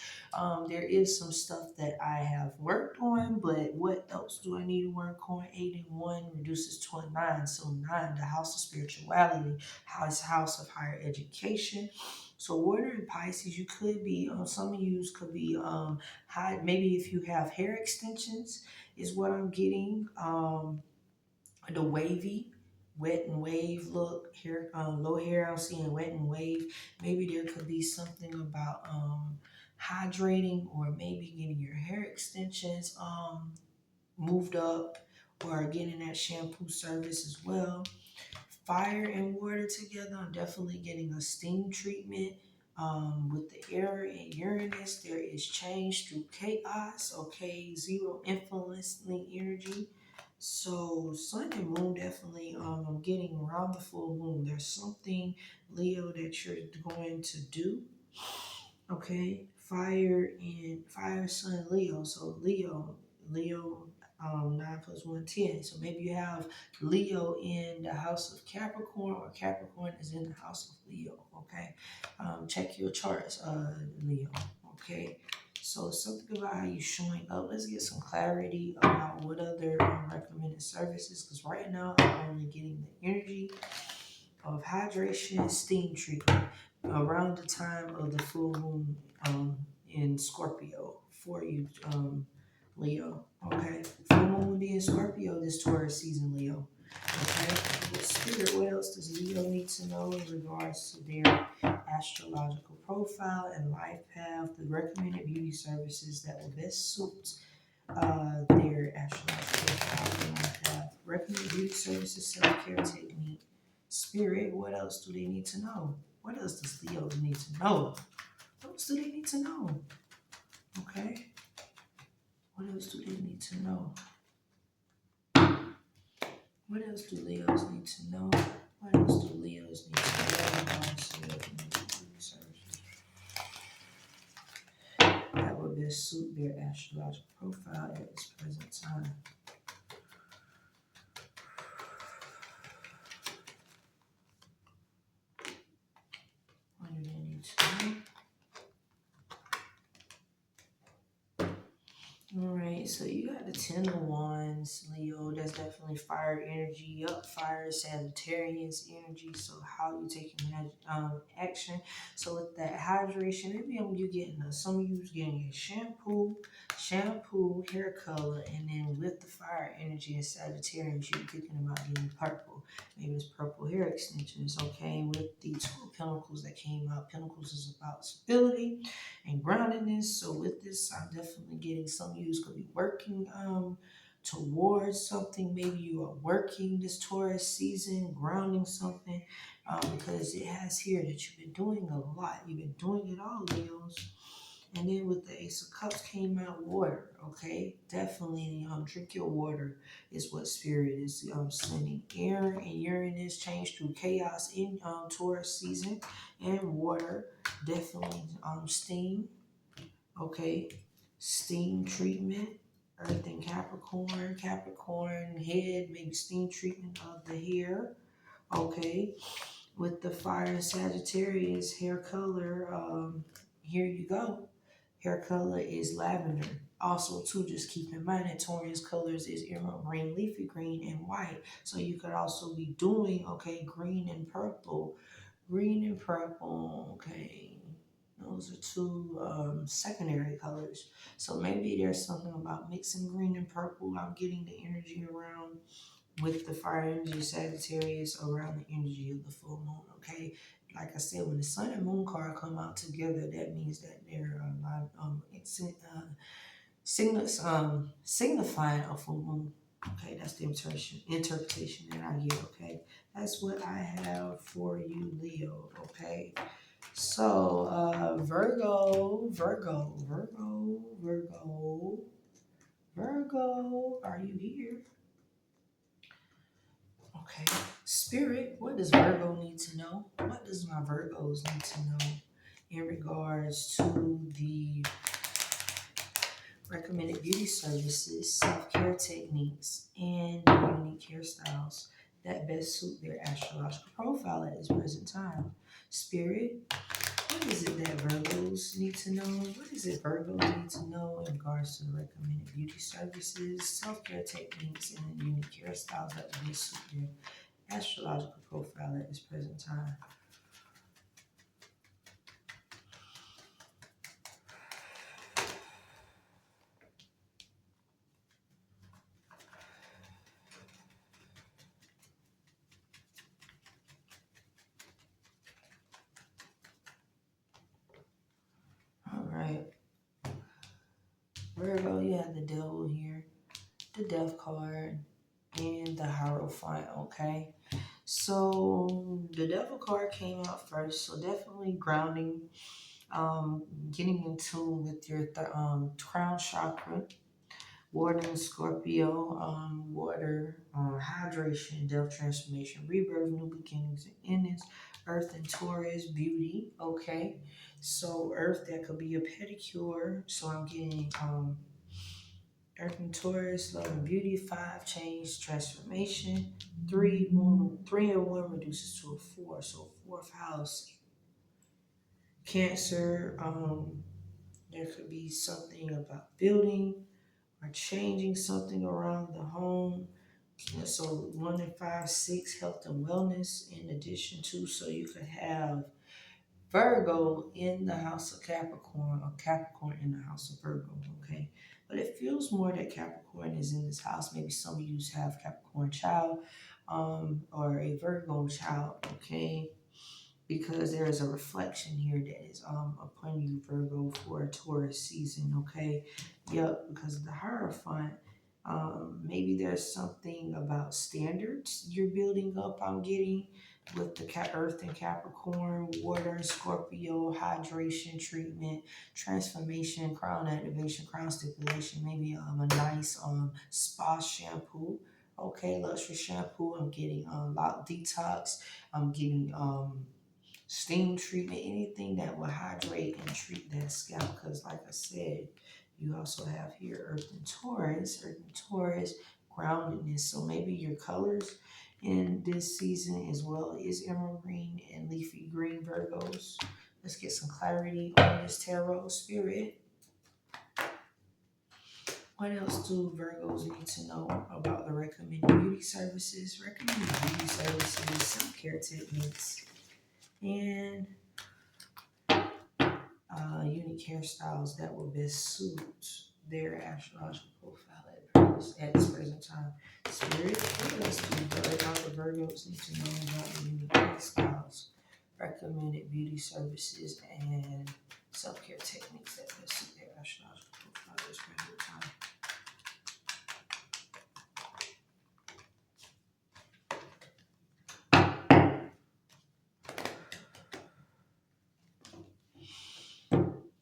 There is some stuff that I have worked on, but what else do I need to work on? 8 and 1 reduces to a 9. So 9, the house of spirituality, house of higher education. So water in Pisces, you could be, some of you could be high, maybe if you have hair extensions is what I'm getting. The wavy, wet and wave look, hair, low hair, I'm seeing wet and wave. Maybe there could be something about hydrating, or maybe getting your hair extensions moved up, or getting that shampoo service as well. Fire and water together, I'm definitely getting a steam treatment. With the air and Uranus, there is change through chaos, okay, zero influencing energy. So sun and moon definitely I'm getting around the full moon. There's something, Leo, that you're going to do. Okay. Fire, sun, Leo. So Leo, 9 plus 1, 10. So maybe you have Leo in the house of Capricorn, or Capricorn is in the house of Leo. Okay. Check your charts, Leo. Okay. So something about how you're showing up. Let's get some clarity about what other recommended services, because right now I'm only getting the energy of hydration, steam treatment around the time of the full moon in Scorpio for you, Leo. Okay, full moon will be in Scorpio this Taurus season, Leo. Okay, but Spirit, what else does Leo need to know in regards to their astrological profile and life path, the recommended beauty services that will best suit their astrological profile and life path? Recommended beauty services, self-care technique. Spirit, what else do they need to know? What else does Leo need to know? What else do they need to know? Okay. What else do they need to know? What else do Leos need to know? What else do Leos need to know? That would best suit their astrological profile at this present time. What do they need to know? Alright, so you got the 10 of Wands, Leo. That's definitely fire energy. Yup, fire, Sagittarius energy. So how you taking action? So with that hydration, maybe you getting some of you's getting a shampoo, hair color, and then with the fire energy in Sagittarius, you're thinking about getting purple. Maybe it's purple hair extensions, okay? With the 2 of Pentacles that came out, Pentacles is about stability and groundedness. So with this, I'm definitely getting some of you could be working towards something. Maybe you are working this Taurus season, grounding something, because it has here that you've been doing a lot. You've been doing it all, Leos. And then with the Ace of Cups came out water, okay? Definitely drink your water is what Spirit is sending. Air and Uranus change through chaos in Taurus season. And water, definitely steam, okay? Steam treatment. Earth and Capricorn head, maybe steam treatment of the hair, okay? With the fire Sagittarius hair color, here you go. Hair color is lavender. Also, too, just keep in mind that Taurus colors is emerald green, leafy green, and white. So you could also be doing, okay, green and purple. Green and purple, okay. Those are 2 secondary colors. So maybe there's something about mixing green and purple. I'm getting the energy around with the fire energy Sagittarius around the energy of the full moon, okay? Like I said, when the sun and moon card come out together, that means that they're signifying a full moon. Okay, that's the interpretation that I get, okay? That's what I have for you, Leo, okay? So, Virgo, are you here? Okay, Spirit, what does Virgo need to know? What does my Virgos need to know in regards to the recommended beauty services, self-care techniques, and unique hairstyles that best suit their astrological profile at this present time? Spirit, what is it that Virgos need to know? What is it Virgos need to know in regards to the recommended beauty services, self-care techniques, and unique hairstyles that best suit their astrological profile at this present time? All right. Virgo, you have the devil here, the death card, and the Hierophant, okay? So the devil card came out first, so definitely grounding, getting in tune with your crown chakra, water and Scorpio, water, hydration, death transformation, rebirth, new beginnings and endings, earth and Taurus, beauty, okay? So earth, that could be a pedicure, so I'm getting Earth and Taurus, love and beauty, 5, change, transformation, 3, 3 and 1 reduces to a 4, so 4th house. Cancer, there could be something about building or changing something around the home. So 1 and 5, 6, health and wellness in addition to, so you could have Virgo in the house of Capricorn or Capricorn in the house of Virgo, okay? But it feels more that Capricorn is in this house. Maybe some of you have Capricorn child or a Virgo child, okay? Because there is a reflection here that is upon you, Virgo, for a Taurus season, okay? Yep, because of the Hierophant. Maybe there's something about standards you're building up, I'm getting, with the Earth and Capricorn, water and Scorpio, hydration treatment, transformation, crown activation, crown stipulation, maybe a nice spa shampoo, Okay, luxury shampoo. I'm getting lock detox. I'm getting steam treatment, anything that will hydrate and treat that scalp. Because like I said, you also have here Earth and Taurus. Earth and Taurus, groundedness. So maybe your colors in this season as well is emerald green and leafy green, Virgos. Let's get some clarity on this tarot spirit. What else do Virgos need to know about the recommended beauty services? Recommended beauty services, self-care techniques, and unique hairstyles that will best suit their astrological profile at this present time. Spirit, what else do the Virgos need to know about the unique hairstyles, recommended beauty services, and self-care techniques that best suit their astrological profile at this present time?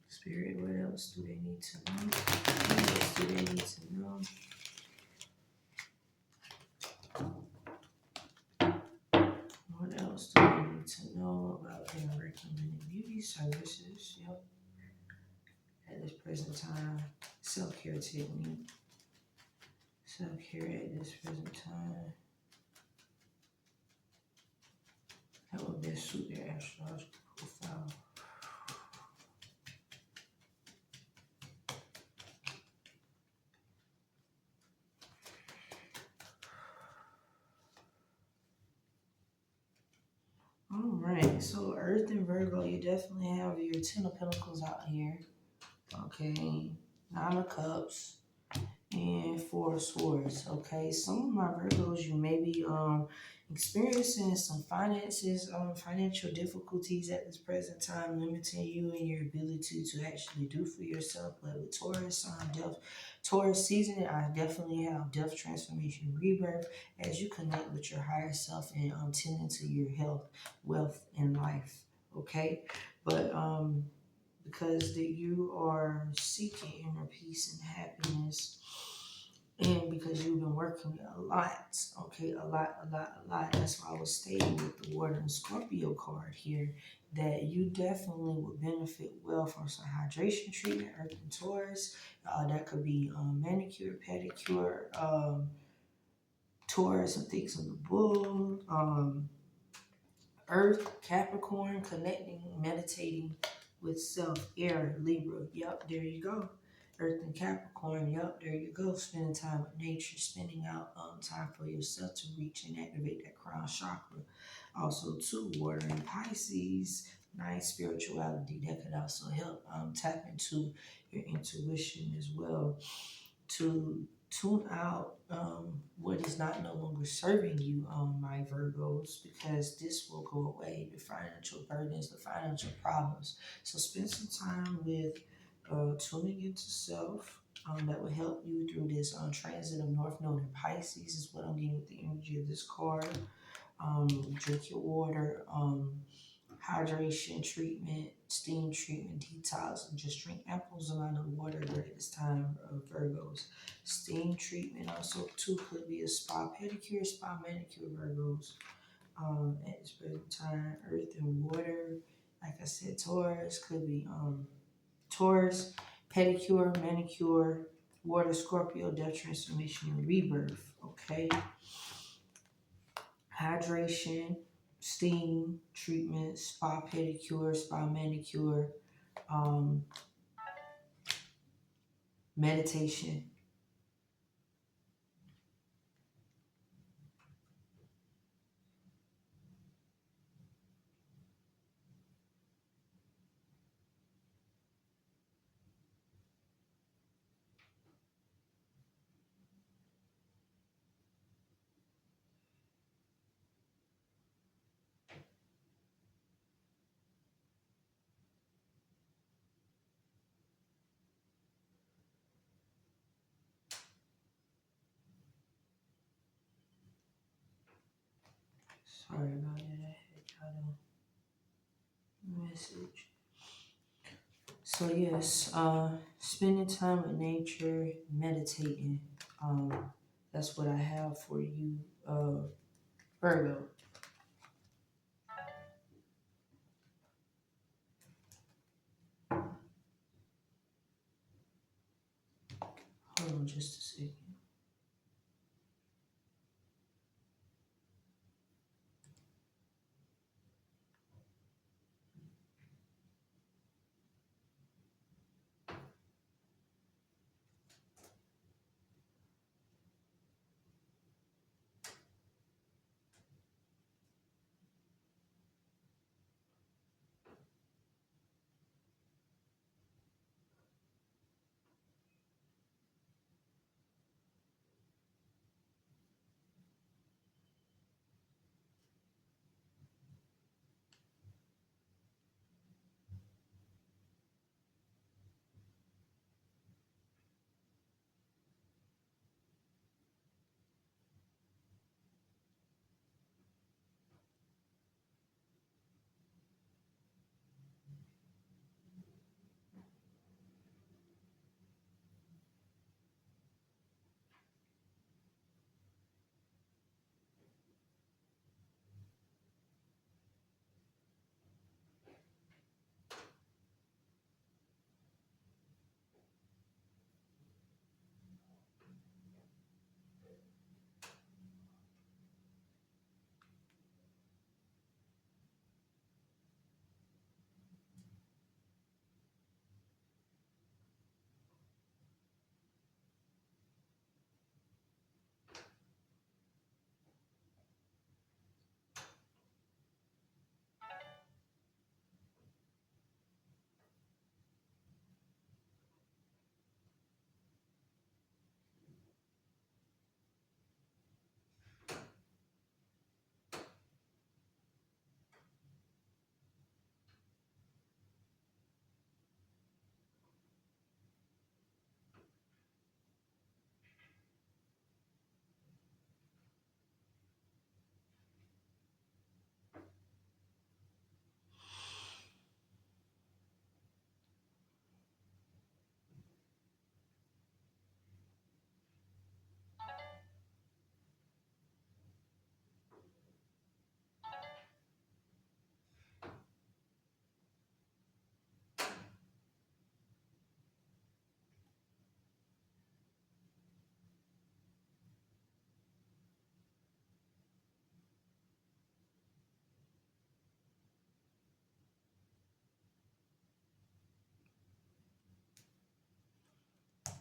Spirit, what else do they need to know? What else do they need to know? What else do they need to know about their recommended beauty services? Yep. At this present time, self-care technique. Self-care at this present time. That would best suit their astrological profile. Alright, so Earth and Virgo, you definitely have your Ten of Pentacles out here. Okay, Nine of Cups and Four of Swords. Okay, some of my Virgos, you may be experiencing some financial difficulties at this present time, limiting you and your ability to actually do for yourself. But with Taurus Taurus season, I definitely have death, transformation, rebirth as you connect with your higher self and tending to your health, wealth, and life. Okay, but because that you are seeking inner peace and happiness, and because you've been working a lot, okay, a lot. That's why I was stating with the Water and Scorpio card here that you definitely would benefit well from some hydration treatment, Earth and Taurus. That could be manicure, pedicure, Taurus and things of the bull, Earth, Capricorn, connecting, meditating with self, air, Libra. Yep, there you go. Earth and Capricorn. Yep, there you go. Spending time with nature, spending out time for yourself to reach and activate that crown chakra. Also, too, water and Pisces. Nice spirituality that could also help tap into your intuition as well to tune out what is not no longer serving you, my Virgos, because this will go away. The financial burdens, the financial problems. So spend some time with tuning into self. That will help you through this transit of North Node in Pisces is what I'm getting with the energy of this card. Drink your water. Hydration treatment, steam treatment, detox, and just drink ample amount of water during this time of Virgos. Steam treatment also too could be a spa pedicure, spa manicure, Virgos. At this present time, earth and water. Like I said, Taurus could be Taurus, pedicure, manicure, water, Scorpio, death, transformation, and rebirth. Okay. Hydration, steam treatment, spa pedicure, spa manicure, meditation. Sorry about that. I had got a message. So yes, spending time with nature, meditating. That's what I have for you, Virgo. Hold on just a second.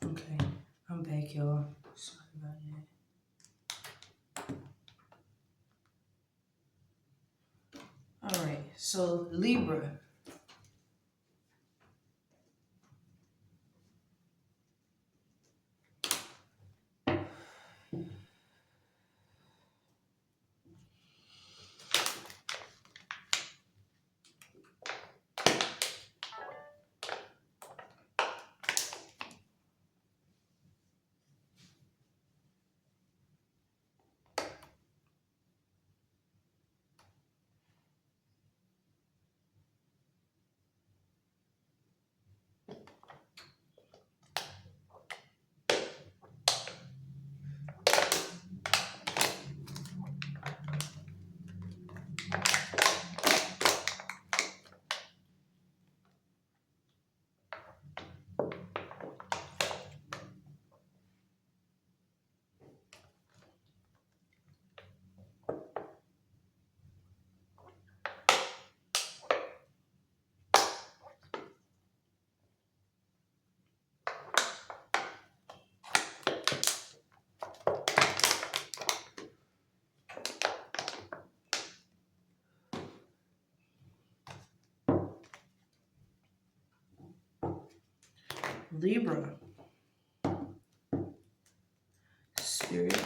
Okay, I'm back, y'all. Sorry about that. All right, so Libra. Libra. Spirit.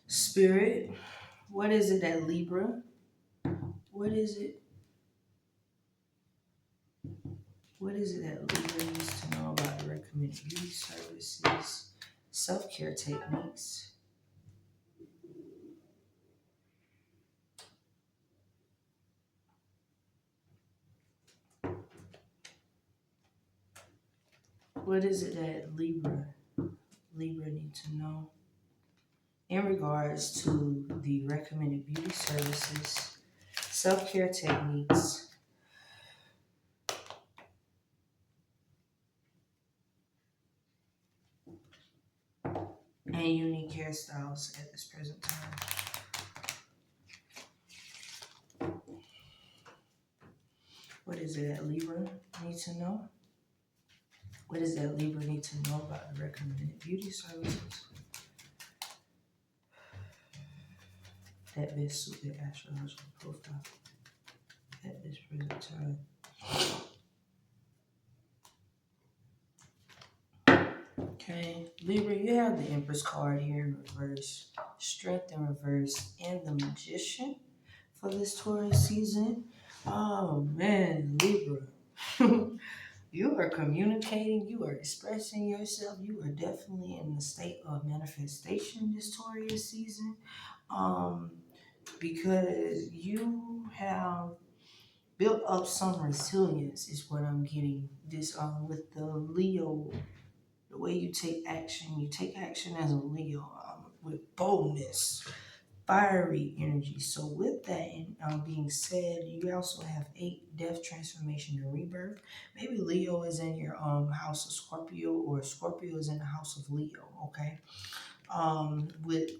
Spirit. What is it that Libra? What is it? What is it that Libra needs to know about the recommended beauty services, self-care techniques? What is it that Libra need to know in regards to the recommended beauty services, self-care techniques, and unique hairstyles at this present time? What is it that Libra need to know? What is that Libra need to know about the recommended beauty services that best suit their astrological profile at this present time? Okay, Libra, you have the Empress card here in reverse, Strength in reverse, and the Magician for this Taurus season. Oh man, Libra. You are communicating, you are expressing yourself, you are definitely in the state of manifestation this Taurus season. Because you have built up some resilience is what I'm getting. This with the Leo, the way you take action as a Leo, with boldness, fiery energy. So with that being said, you also have 8 death, transformation, and rebirth. Maybe Leo is in your house of Scorpio, or Scorpio is in the house of Leo. Okay, with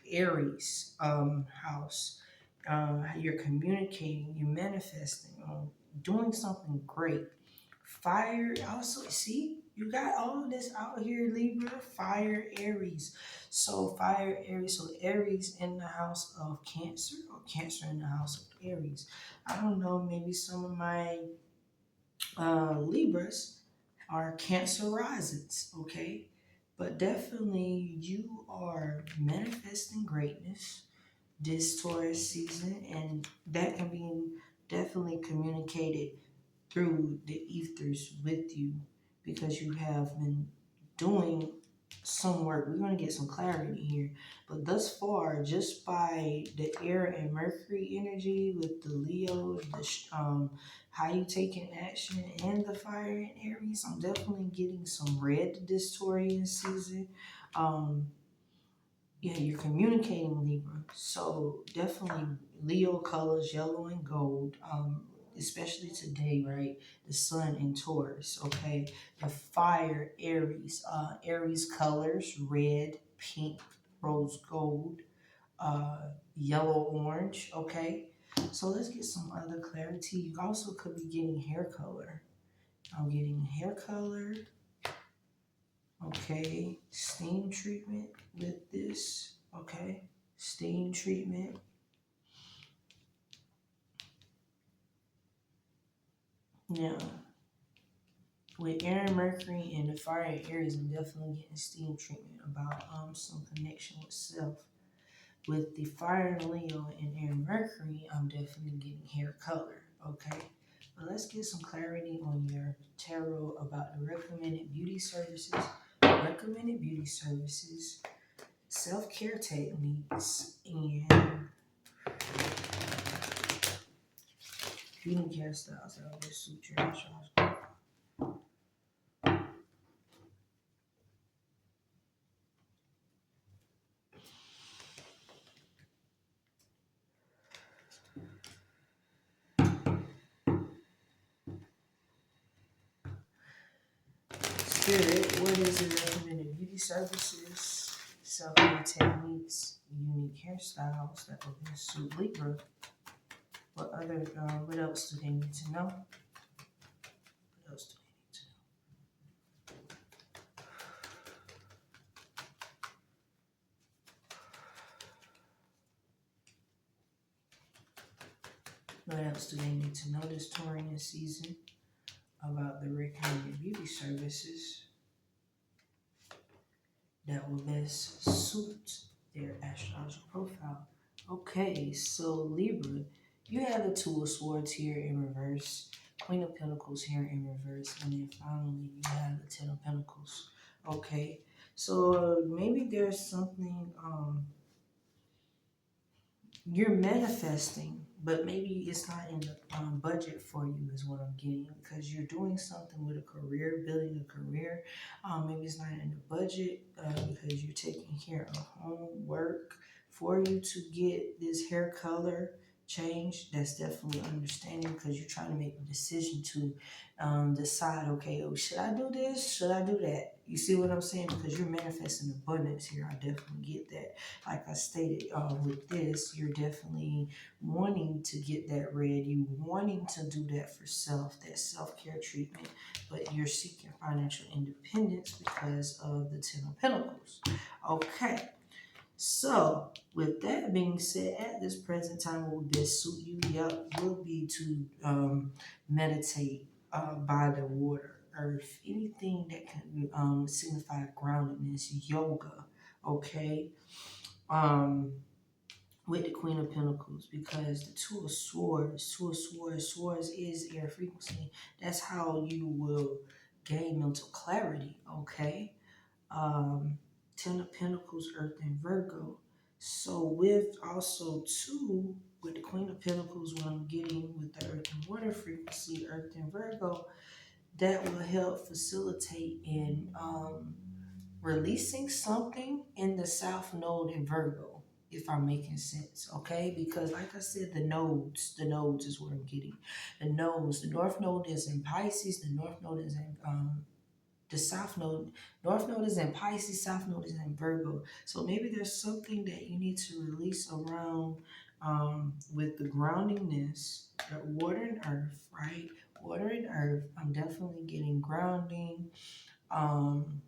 Aries house, you're communicating, you're manifesting, doing something great. Fire also, see, you got all of this out here, Libra. Fire, Aries. So fire, Aries. So Aries in the house of Cancer, or Cancer in the house of Aries. I don't know, maybe some of my Libras are Cancer risings, okay? But definitely you are manifesting greatness this Taurus season, and that can be definitely communicated through the ethers with you, because you have been doing some work. We're going to get some clarity here, but thus far, just by the air and Mercury energy with the Leo, how you taking action, and the fire in Aries, I'm definitely getting some red this Taurus season. Yeah, you're communicating, Libra. So definitely Leo colors, yellow and gold. Especially today, right? The sun in Taurus, okay? The fire, Aries. Aries colors, red, pink, rose gold, yellow, orange, okay? So let's get some other clarity. You also could be getting hair color. I'm getting hair color, okay? Steam treatment with this, okay? Steam treatment. Now, with Aaron Mercury and the fire Aries, I'm definitely getting steam treatment about some connection with self. With the fire Leo and Aaron Mercury, I'm definitely getting hair color, okay? But let's get some clarity on your tarot about the recommended beauty services. Self-care techniques, and unique hairstyles that will suit your astrology. Spirit, what is the recommended beauty services, self-care techniques, unique hairstyles that will best suit Libra? What else do they need to know? What else do they need to know? What else do they need to know this Taurus season about the recommended beauty services that will best suit their astrological profile? Okay, so Libra, you have the Two of Swords here in reverse, Queen of Pentacles here in reverse, and then finally you have the Ten of Pentacles. Okay, so maybe there's something you're manifesting but maybe it's not in the budget for you is what I'm getting, because you're doing something with a career, building a career. Maybe it's not in the budget because you're taking care of home work. For you to get this hair color change, that's definitely understanding, because you're trying to make a decision to decide, okay, oh, should I do this? Should I do that? You see what I'm saying? Because you're manifesting abundance here. I definitely get that. Like I stated, with this, you're definitely wanting to get that red. You wanting to do that for self, that self-care treatment, but you're seeking financial independence because of the Ten of Pentacles. Okay. So, with that being said, at this present time, what would best suit you, will be to meditate by the water, earth, anything that can signify groundedness, yoga, okay? Um, with the Queen of Pentacles, because the Two of Swords is air frequency. That's how you will gain mental clarity, okay? um, Ten of Pentacles, Earth and Virgo. So with also two, with the Queen of Pentacles, what I'm getting with the Earth and Water frequency, Earth and Virgo, that will help facilitate in releasing something in the South Node in Virgo, if I'm making sense, okay? Because like I said, the nodes is what I'm getting. The nodes, the North Node is in Pisces, the North Node is in the South Node, North Node is in Pisces, South Node is in Virgo. So maybe there's something that you need to release around with the groundingness, the water and earth, right? Water and earth. I'm definitely getting grounding, um,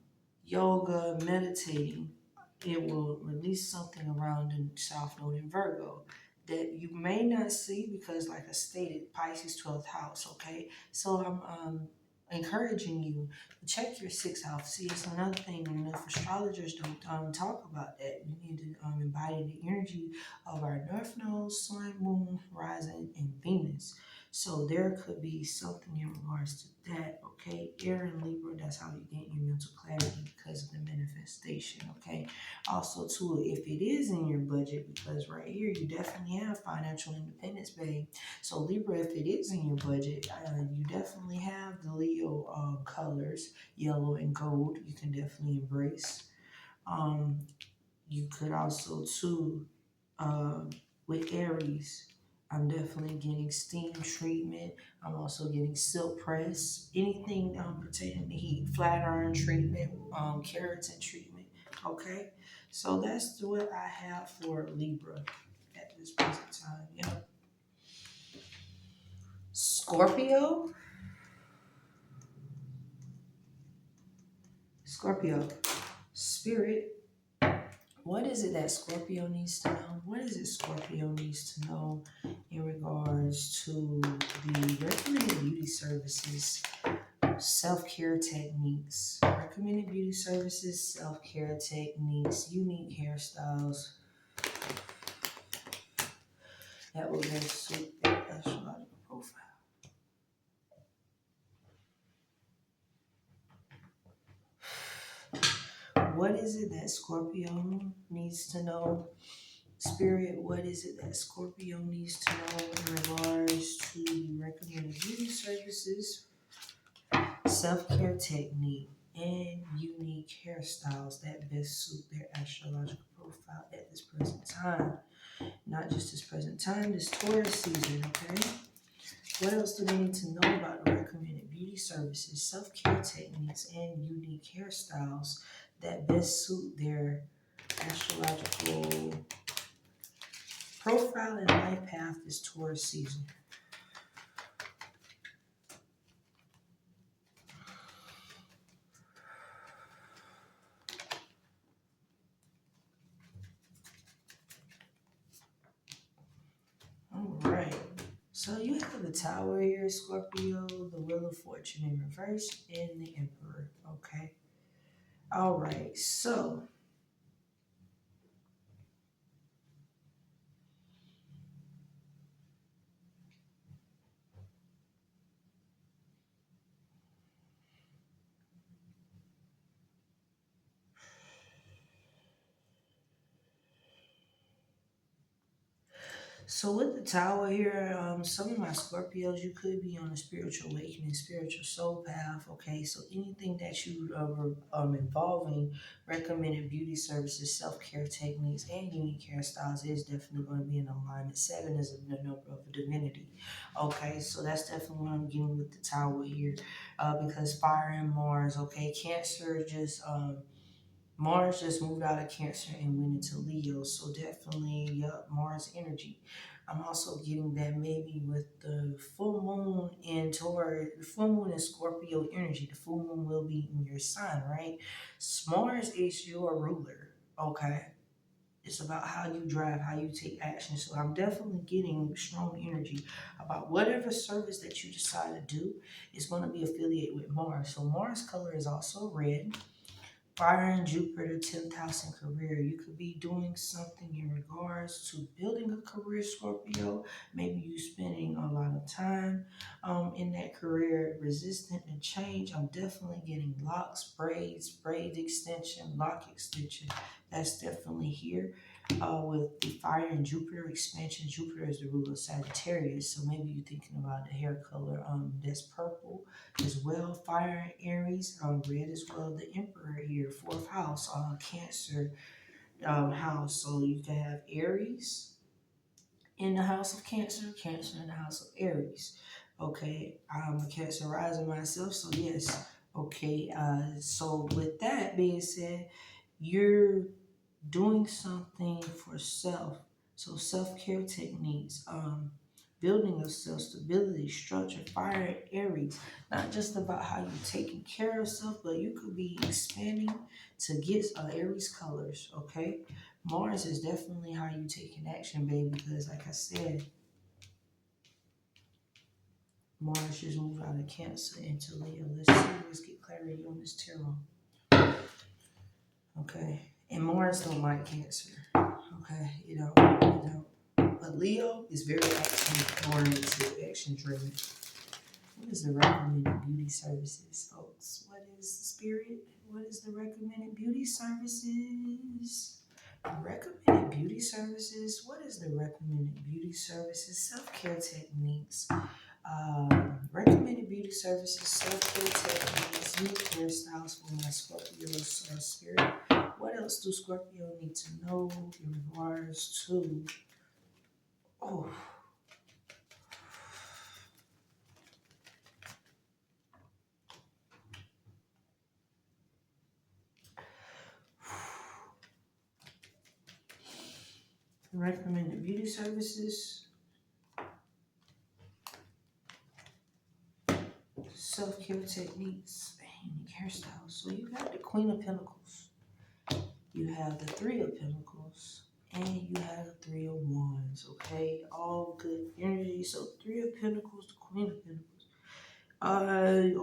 yoga, meditating. It will release something around the South Node in Virgo that you may not see because, like I stated, Pisces 12th house, okay? So I'm encouraging you to check your 6th house. See, it's another thing, enough astrologers don't talk about that. We need to embody the energy of our North Node, Sun, Moon, Rising, and Venus. So there could be something in regards to that, okay? Air and Libra, that's how you get your mental clarity because of the manifestation, okay? Also, too, if it is in your budget, because right here you definitely have financial independence, babe. So Libra, if it is in your budget, you definitely have the Leo colors, yellow and gold. You can definitely embrace. You could also, too, with Aries, I'm definitely getting steam treatment. I'm also getting silk press, anything pertaining to heat, flat iron treatment, keratin treatment. Okay, so that's what I have for Libra at this present time. Yeah. Scorpio. Scorpio. Spirit. What is it that Scorpio needs to know? What is it Scorpio needs to know in regards to the recommended beauty services, self-care techniques, recommended beauty services, self-care techniques, unique hairstyles that will best suit their astrological profile? What is it that Scorpio needs to know? Spirit, what is it that Scorpio needs to know in regards to the recommended beauty services, self-care technique, and unique hairstyles that best suit their astrological profile at this present time? Not just this present time, this Taurus season, okay? What else do they need to know about the recommended beauty services, self-care techniques, and unique hairstyles that best suit their astrological profile and life path this Taurus season? All right. So you have the Tower here, Scorpio, the Wheel of Fortune in reverse, and the Emperor. Okay. All right. So So with the tower here, some of my Scorpios, you could be on a spiritual awakening, spiritual soul path. Okay, so anything that you involving recommended beauty services, self care techniques, and unique hairstyles is definitely going to be in alignment. 7 is the number of a divinity. Okay, so that's definitely what I'm getting with the tower here, because fire and Mars. Okay, Cancer just Mars just moved out of Cancer and went into Leo, so definitely, yup, Mars energy. I'm also getting that maybe with the full moon in Taurus, the full moon in Scorpio energy. The full moon will be in your sign, right? Mars is your ruler, okay? It's about how you drive, how you take action. So I'm definitely getting strong energy about whatever service that you decide to do is going to be affiliated with Mars. So Mars color is also red. Fire and Jupiter, 10th house and career. You could be doing something in regards to building a career, Scorpio. Maybe you spending a lot of time in that career, resistant to change. I'm definitely getting locks, braids, braid extension, lock extension. That's definitely here. With the fire and Jupiter expansion, Jupiter is the ruler of Sagittarius. So maybe you're thinking about the hair color that's purple as well. Fire and Aries, red as well. The Emperor here, 4th house, Cancer house. So you can have Aries in the house of Cancer, Cancer in the house of Aries. Okay, I'm a Cancer rising myself, so yes. Okay, so with that being said, you're doing something for self. So self-care techniques, building of self-stability, structure, fire, Aries. Not just about how you're taking care of self, but you could be expanding to get Aries colors, okay? Mars is definitely how you taking action, baby, because like I said, Mars just moved out of Cancer into Leo. Let's get clarity on this tarot. Okay. And Mars don't like Cancer. Okay, But Leo is very action oriented, action driven. What is the recommended beauty services, folks? What is the spirit? What is the recommended beauty services? Recommended beauty services. What is the recommended beauty services? Self-care techniques. Recommended beauty services, self-care techniques, unique hairstyles for my Scorpio spirit. What else do Scorpio need to know in regards to oh, recommended beauty services, self-care techniques, and unique hairstyles. So you got the Queen of Pentacles, you have the Three of Pentacles, and you have the Three of Wands, okay? All good energy. So Three of Pentacles, the Queen of Pentacles.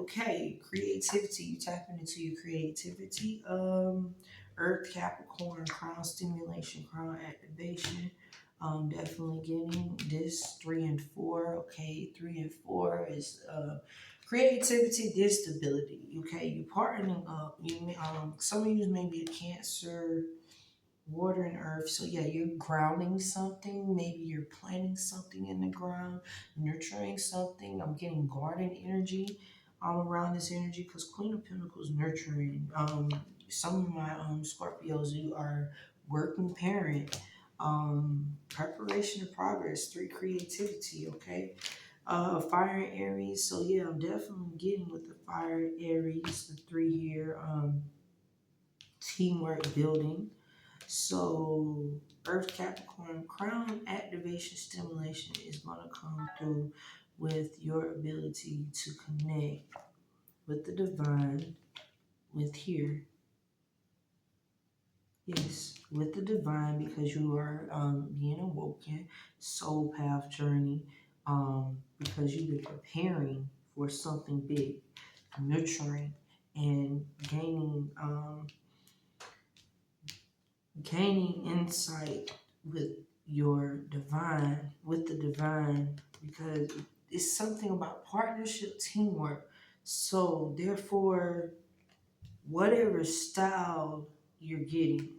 Okay, creativity. You tapping into your creativity. Earth, Capricorn, crown stimulation, crown activation. Definitely getting this 3 and 4. Okay, 3 and 4 is creativity, this stability. Okay, you partnering up. Some of you may be a Cancer, water and earth. So yeah, you're grounding something. Maybe you're planting something in the ground, nurturing something. I'm getting garden energy all around this energy because Queen of Pentacles nurturing. Some of my Scorpios, you are working parent. Preparation and progress. 3, creativity. Okay. Fire and Aries. So yeah, I'm definitely getting with the fire Aries. The 3 here. Teamwork building. So Earth Capricorn crown activation stimulation is going to come through with your ability to connect with the divine, with here. Yes, with the divine, because you are being awoken, soul path journey, because you've been preparing for something big, nurturing and gaining insight with with the divine, because it's something about partnership, teamwork. So therefore, whatever style you're getting,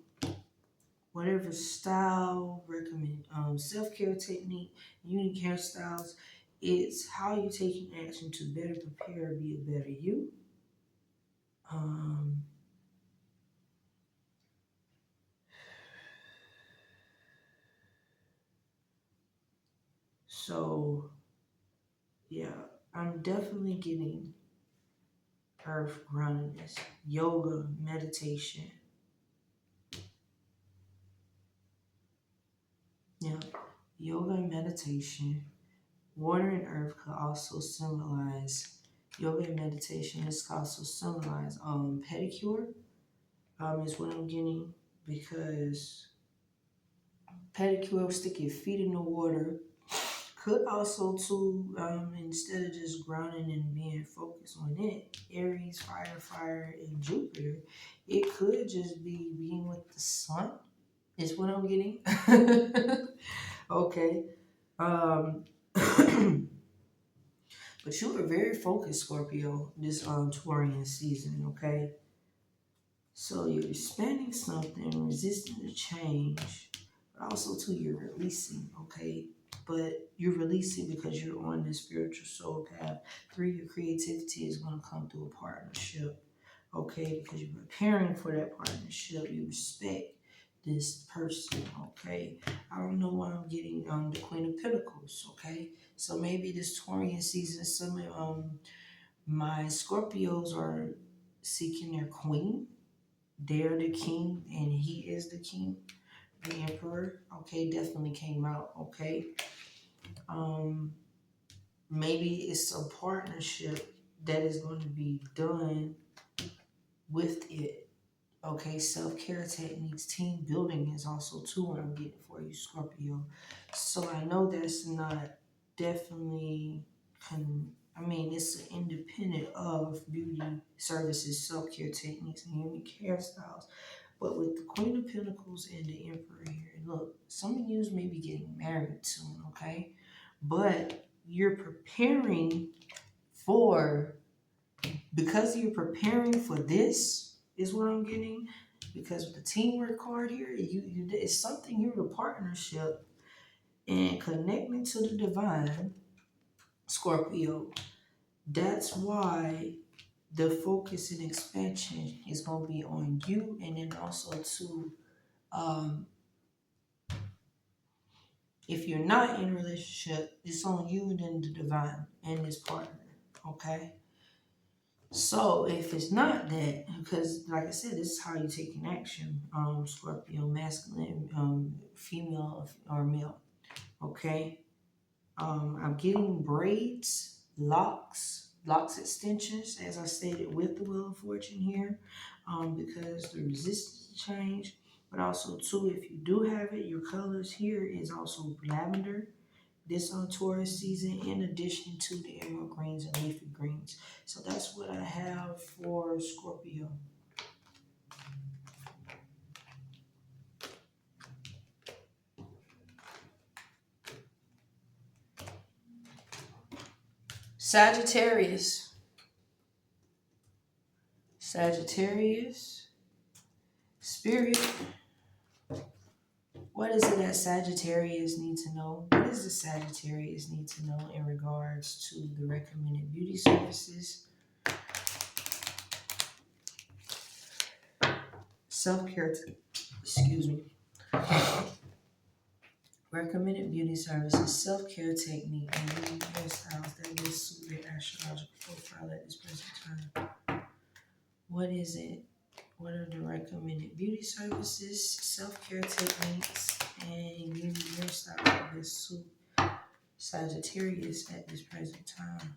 whatever style, recommend self-care technique, unique hairstyles. It's how you taking action to better prepare, be a better you. Um, so yeah, I'm definitely getting earth groundedness, yoga, meditation. Yeah, yoga and meditation. Water and earth could also symbolize yoga and meditation. This could also symbolize pedicure. Is what I'm getting, because pedicure, stick your feet in the water. Could also too, instead of just grounding and being focused on it, Aries, fire, and Jupiter, it could just be being with the sun. Is what I'm getting. Okay. Um, but you were very focused, Scorpio, this Taurian season. Okay. So you're expanding something, resisting the change, but also too you're releasing, okay? But you're releasing because you're on the spiritual soul path. 3, your creativity is going to come through a partnership, okay? Because you're preparing for that partnership. You respect this person, okay? I don't know why I'm getting the Queen of Pentacles, okay? So maybe this Taurian season, some of my Scorpios are seeking their queen. They're the king and he is the king. The emperor, okay, definitely came out, okay. Maybe it's a partnership that is going to be done with it, okay. Self-care techniques, team building is also too what I'm getting for you, Scorpio. So I know that's not definitely I mean, it's independent of beauty services, self-care techniques, and unique hairstyles. But with the Queen of Pentacles and the Emperor here, look, some of you may be getting married soon, okay? But you're preparing for, because you're preparing for this, is what I'm getting. Because with the teamwork card here, it's something you're the partnership and connecting to the divine, Scorpio. That's why the focus and expansion is going to be on you, and then also to um, if you're not in a relationship, it's on you and then the divine and this partner, okay? So if it's not that, because like I said, this is how you take an action, Scorpio, masculine, female, or male, okay? I'm getting braids, locks extensions, as I stated with the Wheel of Fortune here, because the resistance change. But also too, if you do have it, your colors here is also lavender. This on Taurus season, in addition to the emerald greens and leafy greens. So that's what I have for Scorpio. Sagittarius. Sagittarius. Spirit. What is it that Sagittarius need to know? What does the Sagittarius need to know in regards to the recommended beauty services? Self-care, excuse me. Recommended beauty services, self-care technique, and beauty hairstyles that will suit their astrological profile at this present time. What is it? What are the recommended beauty services, self-care techniques, and beauty hairstyles that will suit Sagittarius at this present time?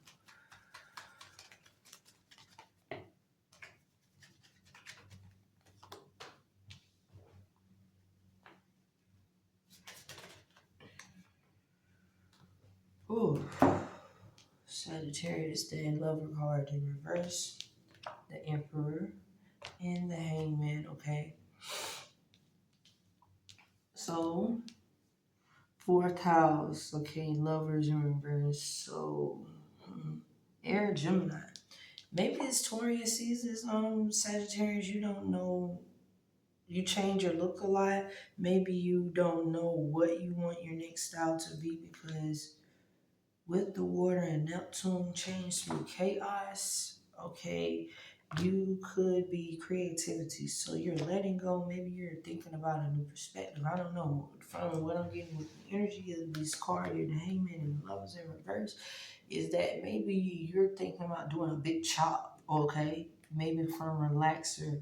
Ooh, Sagittarius, the Lover card in reverse, the Emperor, and the Hangman, okay? So, 4th house, okay, Lovers in reverse, so, Air Gemini. Maybe it's Taurus seasons, Sagittarius, you don't know you change your look a lot. Maybe you don't know what you want your next style to be, because with the water and Neptune change through chaos, okay, you could be creativity. So you're letting go. Maybe you're thinking about a new perspective. I don't know. From what I'm getting with the energy of this card here, the Hangman and the Lovers in reverse, is that maybe you're thinking about doing a big chop, okay? Maybe from relaxer.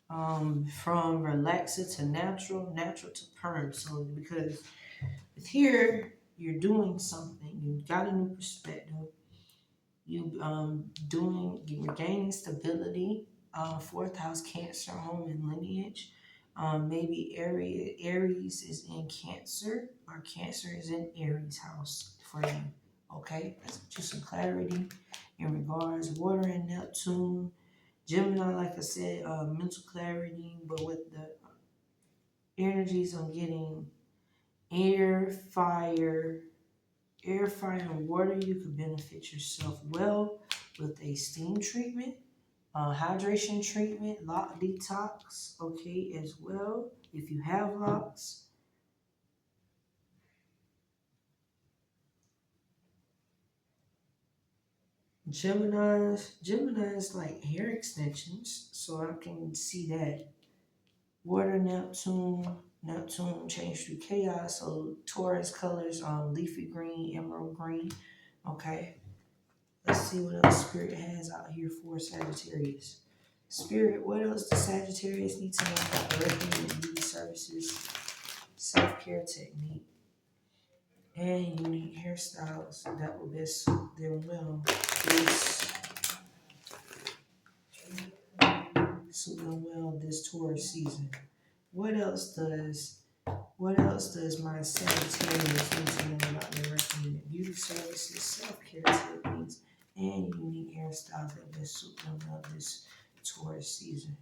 Um, from relaxer to natural, natural to perm. So because with here, you're doing something. You got a new perspective. You you're gaining stability. Fourth house, Cancer, home and lineage. Maybe Aries is in Cancer, or Cancer is in Aries house for you. Okay, that's just some clarity in regards. Water and Neptune. Gemini, like I said, mental clarity, but with the energies I'm getting, air, fire, and water, you could benefit yourself well with a steam treatment, hydration treatment, lock detox, okay, as well, if you have locks. Gemini's like hair extensions, so I can see that. Water, Neptune changed through chaos. So Taurus colors, leafy green, emerald green. Okay. Let's see what else Spirit has out here for Sagittarius. Spirit, what else does Sagittarius need to know about recommended beauty services, self-care technique, and unique hairstyles that will best suit them well this Taurus season? What else does my Sagittarius need to know about their recommended beauty services, self-care techniques, and unique hairstyles that best suit them well this Taurus season?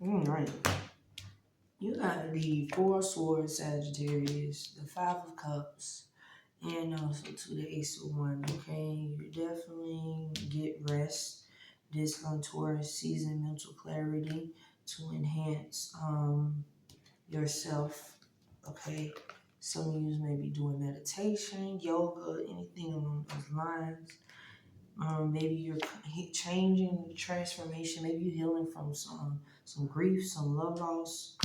All right. You got the Four of Swords, Sagittarius, the Five of Cups, and also to the Ace of Wands. Okay, you definitely get rest this Taurus season, mental clarity to enhance yourself. Okay, some of you may be doing meditation, yoga, anything along those lines. Maybe you're changing, transformation. Maybe you're healing from some grief, some love loss.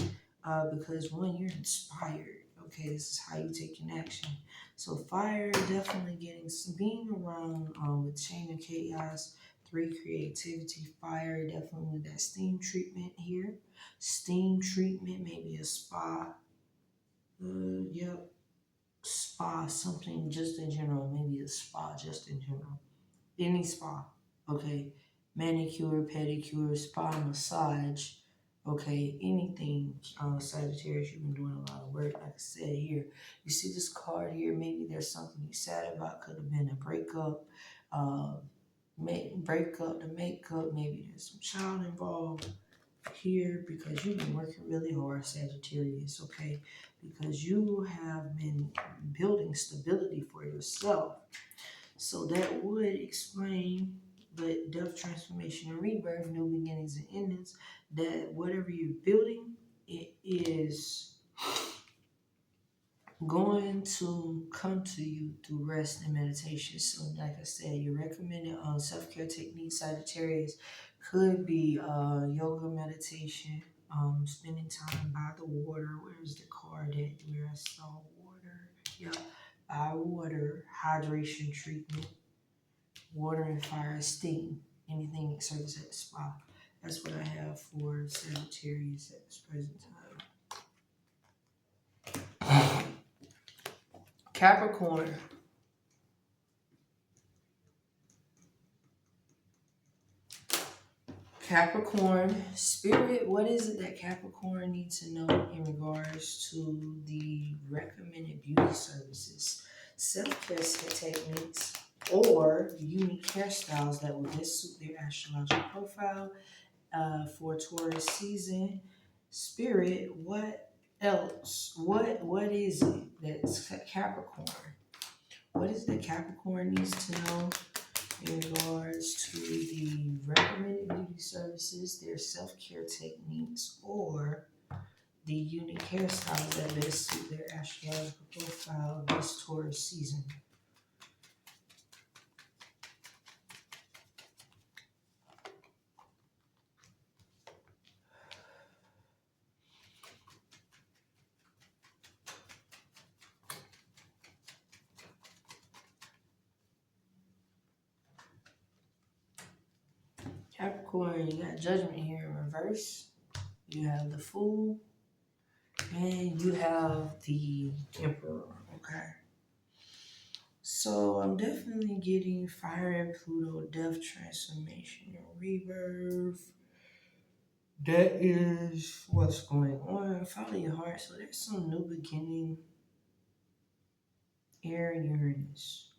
Because one, you're inspired. Okay, this is how you take an action. So fire, definitely getting some being around with chain of chaos. 3, creativity. Fire, definitely that steam treatment here. Steam treatment, maybe a spa. Yep, spa, something just in general. Maybe a spa just in general. Any spa, okay? Manicure, pedicure, spa, massage, okay? Anything, Sagittarius, you've been doing a lot of work. Like I said here, you see this card here, maybe there's something you sad about, could have been a breakup, breakup, the makeup, maybe there's some child involved here, because you've been working really hard, Sagittarius, okay? Because you have been building stability for yourself. So that would explain, but death, transformation, and rebirth, new beginnings and endings, that whatever you're building, it is going to come to you through rest and meditation. So like I said, your recommended self-care technique, Sagittarius, could be yoga, meditation, spending time by the water. Where's the card at where I saw water? Yeah, by water, hydration treatment, water and fire, steam, anything that serves at the spa. That's what I have for Sagittarius at this present time. Capricorn. Capricorn, Spirit, what is it that Capricorn needs to know in regards to the recommended beauty services, self-care techniques, or unique hairstyles that will best suit their astrological profile for Taurus season? Spirit, what else? What is it that's Capricorn? What is that Capricorn needs to know in regards to the recommended beauty services, their self-care techniques, or the unique hairstyles that best suit their astrological profile this Taurus season? Capricorn, you got Judgment here in reverse. You have the Fool, and you have the Emperor, okay? So I'm definitely getting Fire and Pluto, Death, Transformation, and Rebirth. That is what's going on. Follow your heart. So there's some new beginning, air, Uranus.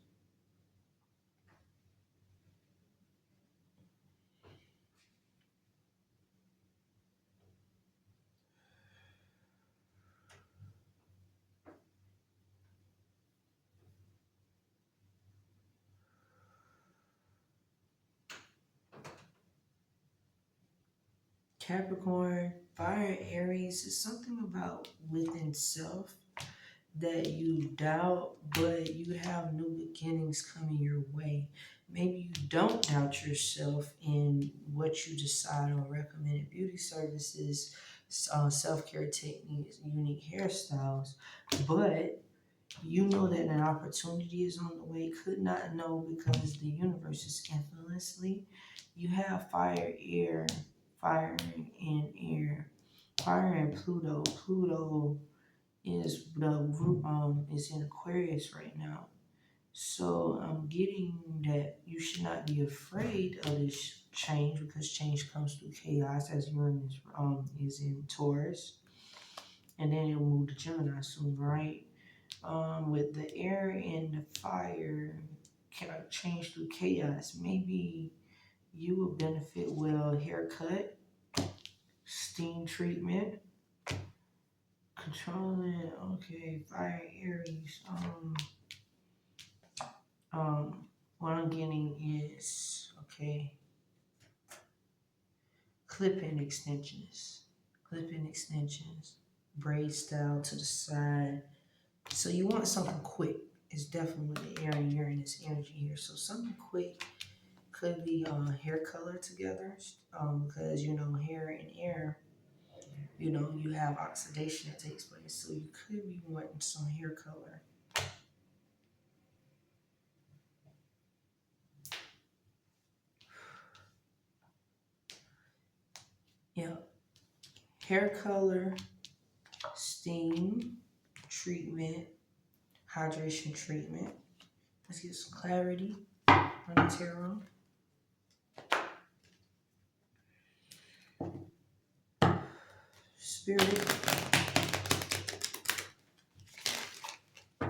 Capricorn, Fire, Aries is something about within self that you doubt, but you have new beginnings coming your way. Maybe you don't doubt yourself in what you decide on recommended beauty services, self-care techniques, unique hairstyles, but you know that an opportunity is on the way. Could not know because the universe is infinitely. You have fire, air, fire and air, fire and Pluto. Pluto is is in Aquarius right now. So I'm getting that you should not be afraid of this change because change comes through chaos as Uranus is in Taurus. And then it'll move to Gemini soon, right? With the air and the fire change through chaos. Maybe you will benefit well haircut, steam treatment, controlling, okay, fire, Aries. What I'm getting is, okay, clipping extensions, braid style to the side. So you want something quick. It's definitely the air and Uranus energy here. So something quick could be hair color together, because you know hair and air, you know, you have oxidation that takes place. So you could be wanting some hair color. Yeah, hair color, steam treatment, hydration treatment. Let's get some clarity on the tarot. Spirit.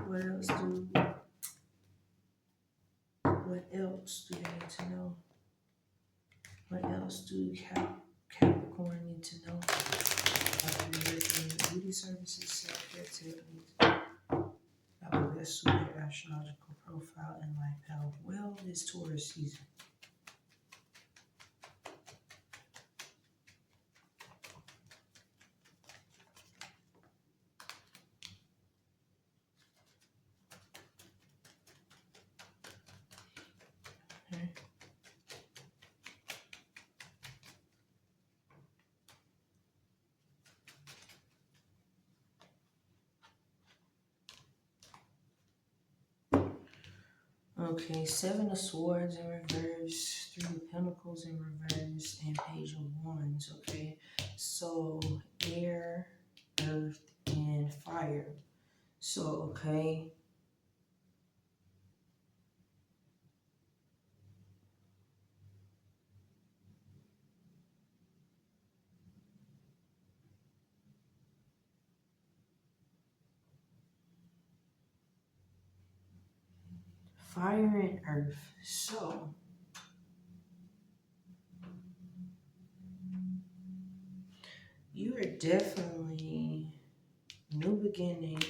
What else do they need to know? What else do Capricorn need to know? After the recommended beauty services, self-care techniques, that will best suit their astrological profile and life health. Well, this Taurus season. Okay. Okay, Seven of Swords in reverse, Three of Pentacles in reverse, and Page of Wands, okay? So, air, earth, and fire. So, okay. Fire and earth. So, you are definitely new beginning.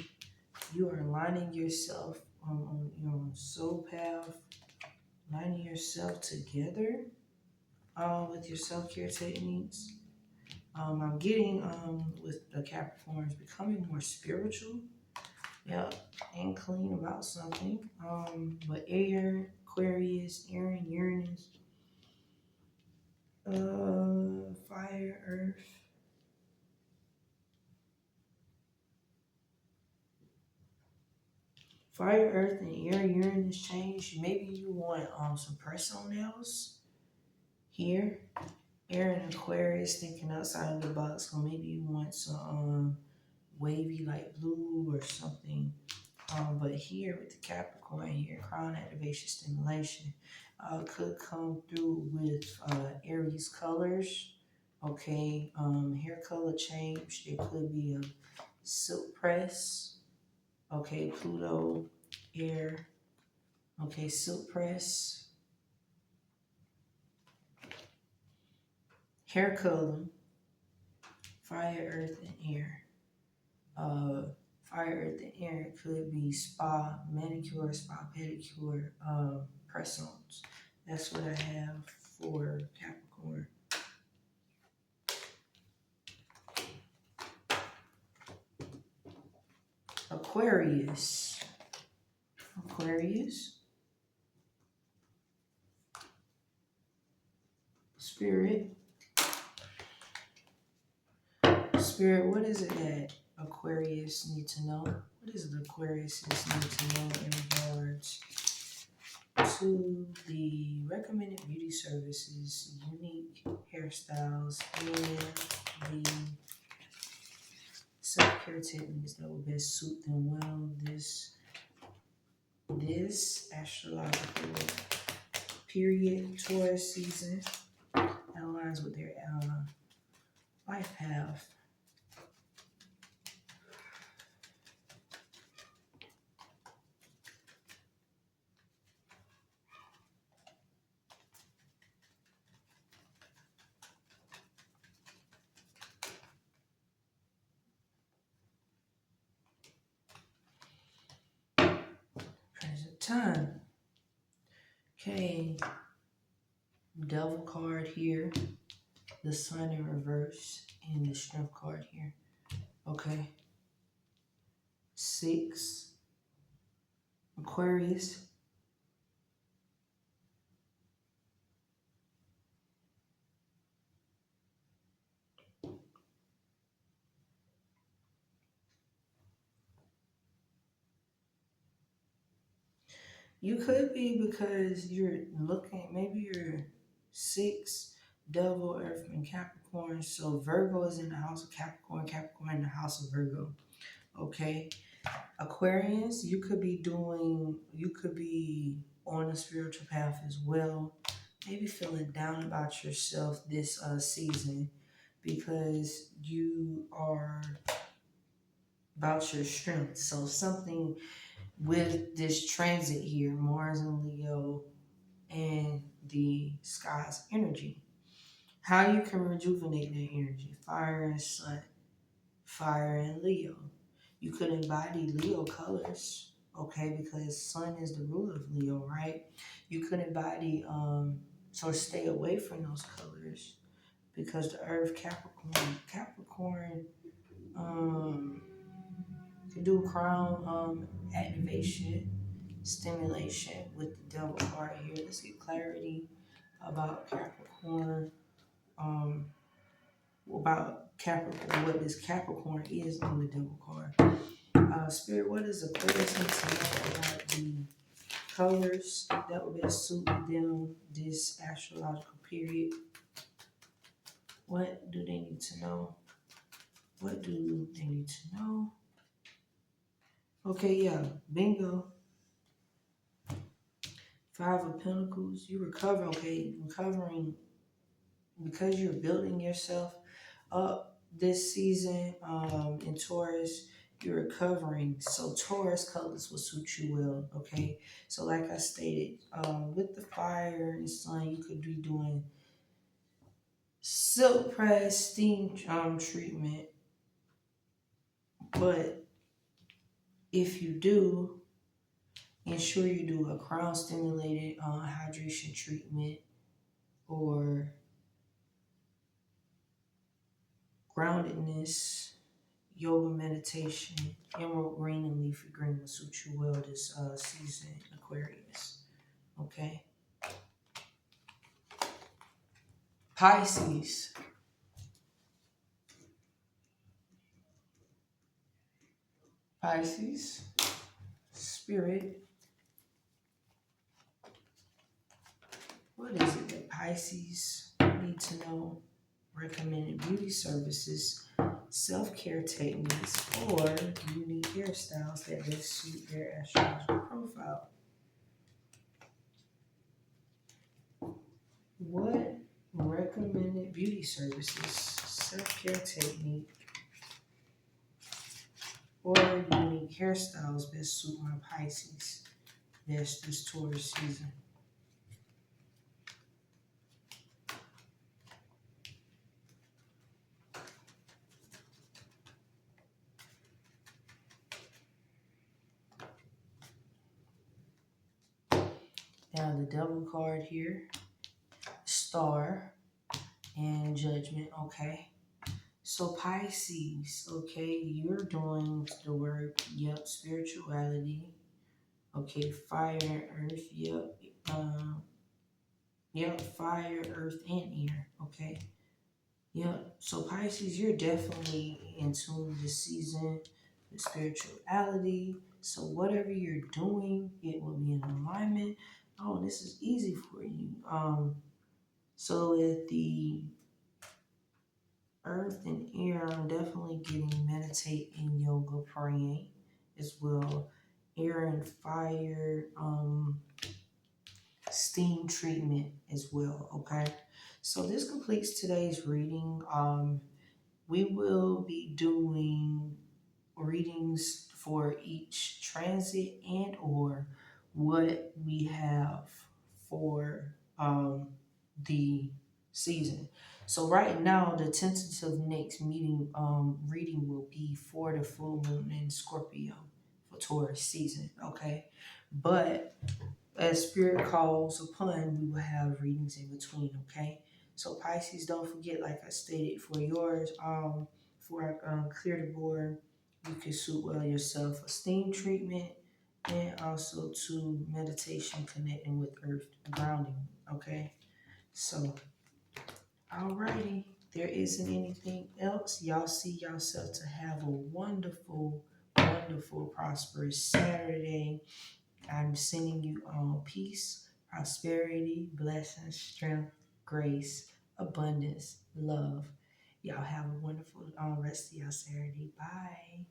You are aligning yourself on your soul path, aligning yourself together with your self-care techniques. I'm getting with the Capricorns becoming more spiritual. Yep, and clean about something. But air, Aquarius, Aaron, Uranus, fire, earth. Fire, earth, and air, Uranus change. Maybe you want some press-on nails here. Air and Aquarius thinking outside of the box. Or maybe you want some wavy light blue or something. But here with the Capricorn here, crown activation stimulation could come through with Aries colors. Okay, hair color change. There could be a silk press. Okay, Pluto, air. Okay, silk press. Hair color, fire, earth, and air. Fire, earth, and air could be spa, manicure, spa, pedicure, press-ons. That's what I have for Capricorn. Aquarius. Aquarius. Spirit. Spirit, what is it that Aquarius need to know? What is it Aquarius need to know in regards to the recommended beauty services, unique hairstyles, and the self-care techniques that will best suit them well this astrological period, Taurus season, that aligns with their life path. Present time. Okay, Devil card here, the Sun in reverse, and the Strength card here. Okay. 6, Aquarius. You could be because you're looking, maybe you're 6, Devil, Earth, and Capricorn. So Virgo is in the house of Capricorn, Capricorn in the house of Virgo. Okay. Aquarius, you could be on a spiritual path as well. Maybe feeling down about yourself this season because you are about your strength. So something with this transit here, Mars and Leo and the sky's energy. How you can rejuvenate that energy. Fire and Sun, fire and Leo. You could embody Leo colors, okay, because Sun is the ruler of Leo, right? You could embody, so stay away from those colors because the Earth, Capricorn, can do crown activation, stimulation with the Devil card here. Let's get clarity about Capricorn, what this Capricorn is on the Devil card. Spirit, what is Aquarius need to know about the colors that will best suit them this astrological period? What do they need to know? What do they need to know? Okay, yeah, bingo. 5 of Pentacles. You recover, okay, recovering because you're building yourself up this season in Taurus. You're recovering. So Taurus colors will suit you well, okay? So like I stated, with the fire and sun, you could be doing silk press, steam treatment. But if you do, ensure you do a crown stimulated hydration treatment or groundedness, yoga meditation, emerald green and leafy green will suit you well this season, Aquarius. Okay. Pisces. Pisces. Spirit. What is it that Pisces need to know? Recommended beauty services, self-care techniques, or unique hairstyles that best suit their astrological profile. What recommended beauty services, self-care technique, or unique hairstyles best suit my Pisces? That's this Taurus season. Now the Devil card here, Star, and Judgment, okay? So Pisces, okay, you're doing the work, yep, spirituality, okay, fire and earth, yep, yep, fire, earth, and air, okay? Yep, so Pisces, you're definitely in tune this season with spirituality. So whatever you're doing, it will be in alignment. Oh, this is easy for you. So with the earth and air, I'm definitely getting meditate and yoga, praying as well. Air and fire, steam treatment as well, okay? So this completes today's reading. We will be doing readings for each transit and or what we have for the season. So right now, the tentative next reading will be for the full moon in Scorpio for Taurus season, okay? But as spirit calls upon, we will have readings in between, okay? So Pisces, don't forget, like I stated, for yours, for clear the board, you can suit well yourself a steam treatment and also to meditation connecting with earth grounding, okay? So, alrighty, there isn't anything else. Y'all see yourself to have a wonderful, wonderful, prosperous Saturday. I'm sending you all peace, prosperity, blessings, strength, grace, abundance, love. Y'all have a wonderful rest of your Saturday. Bye.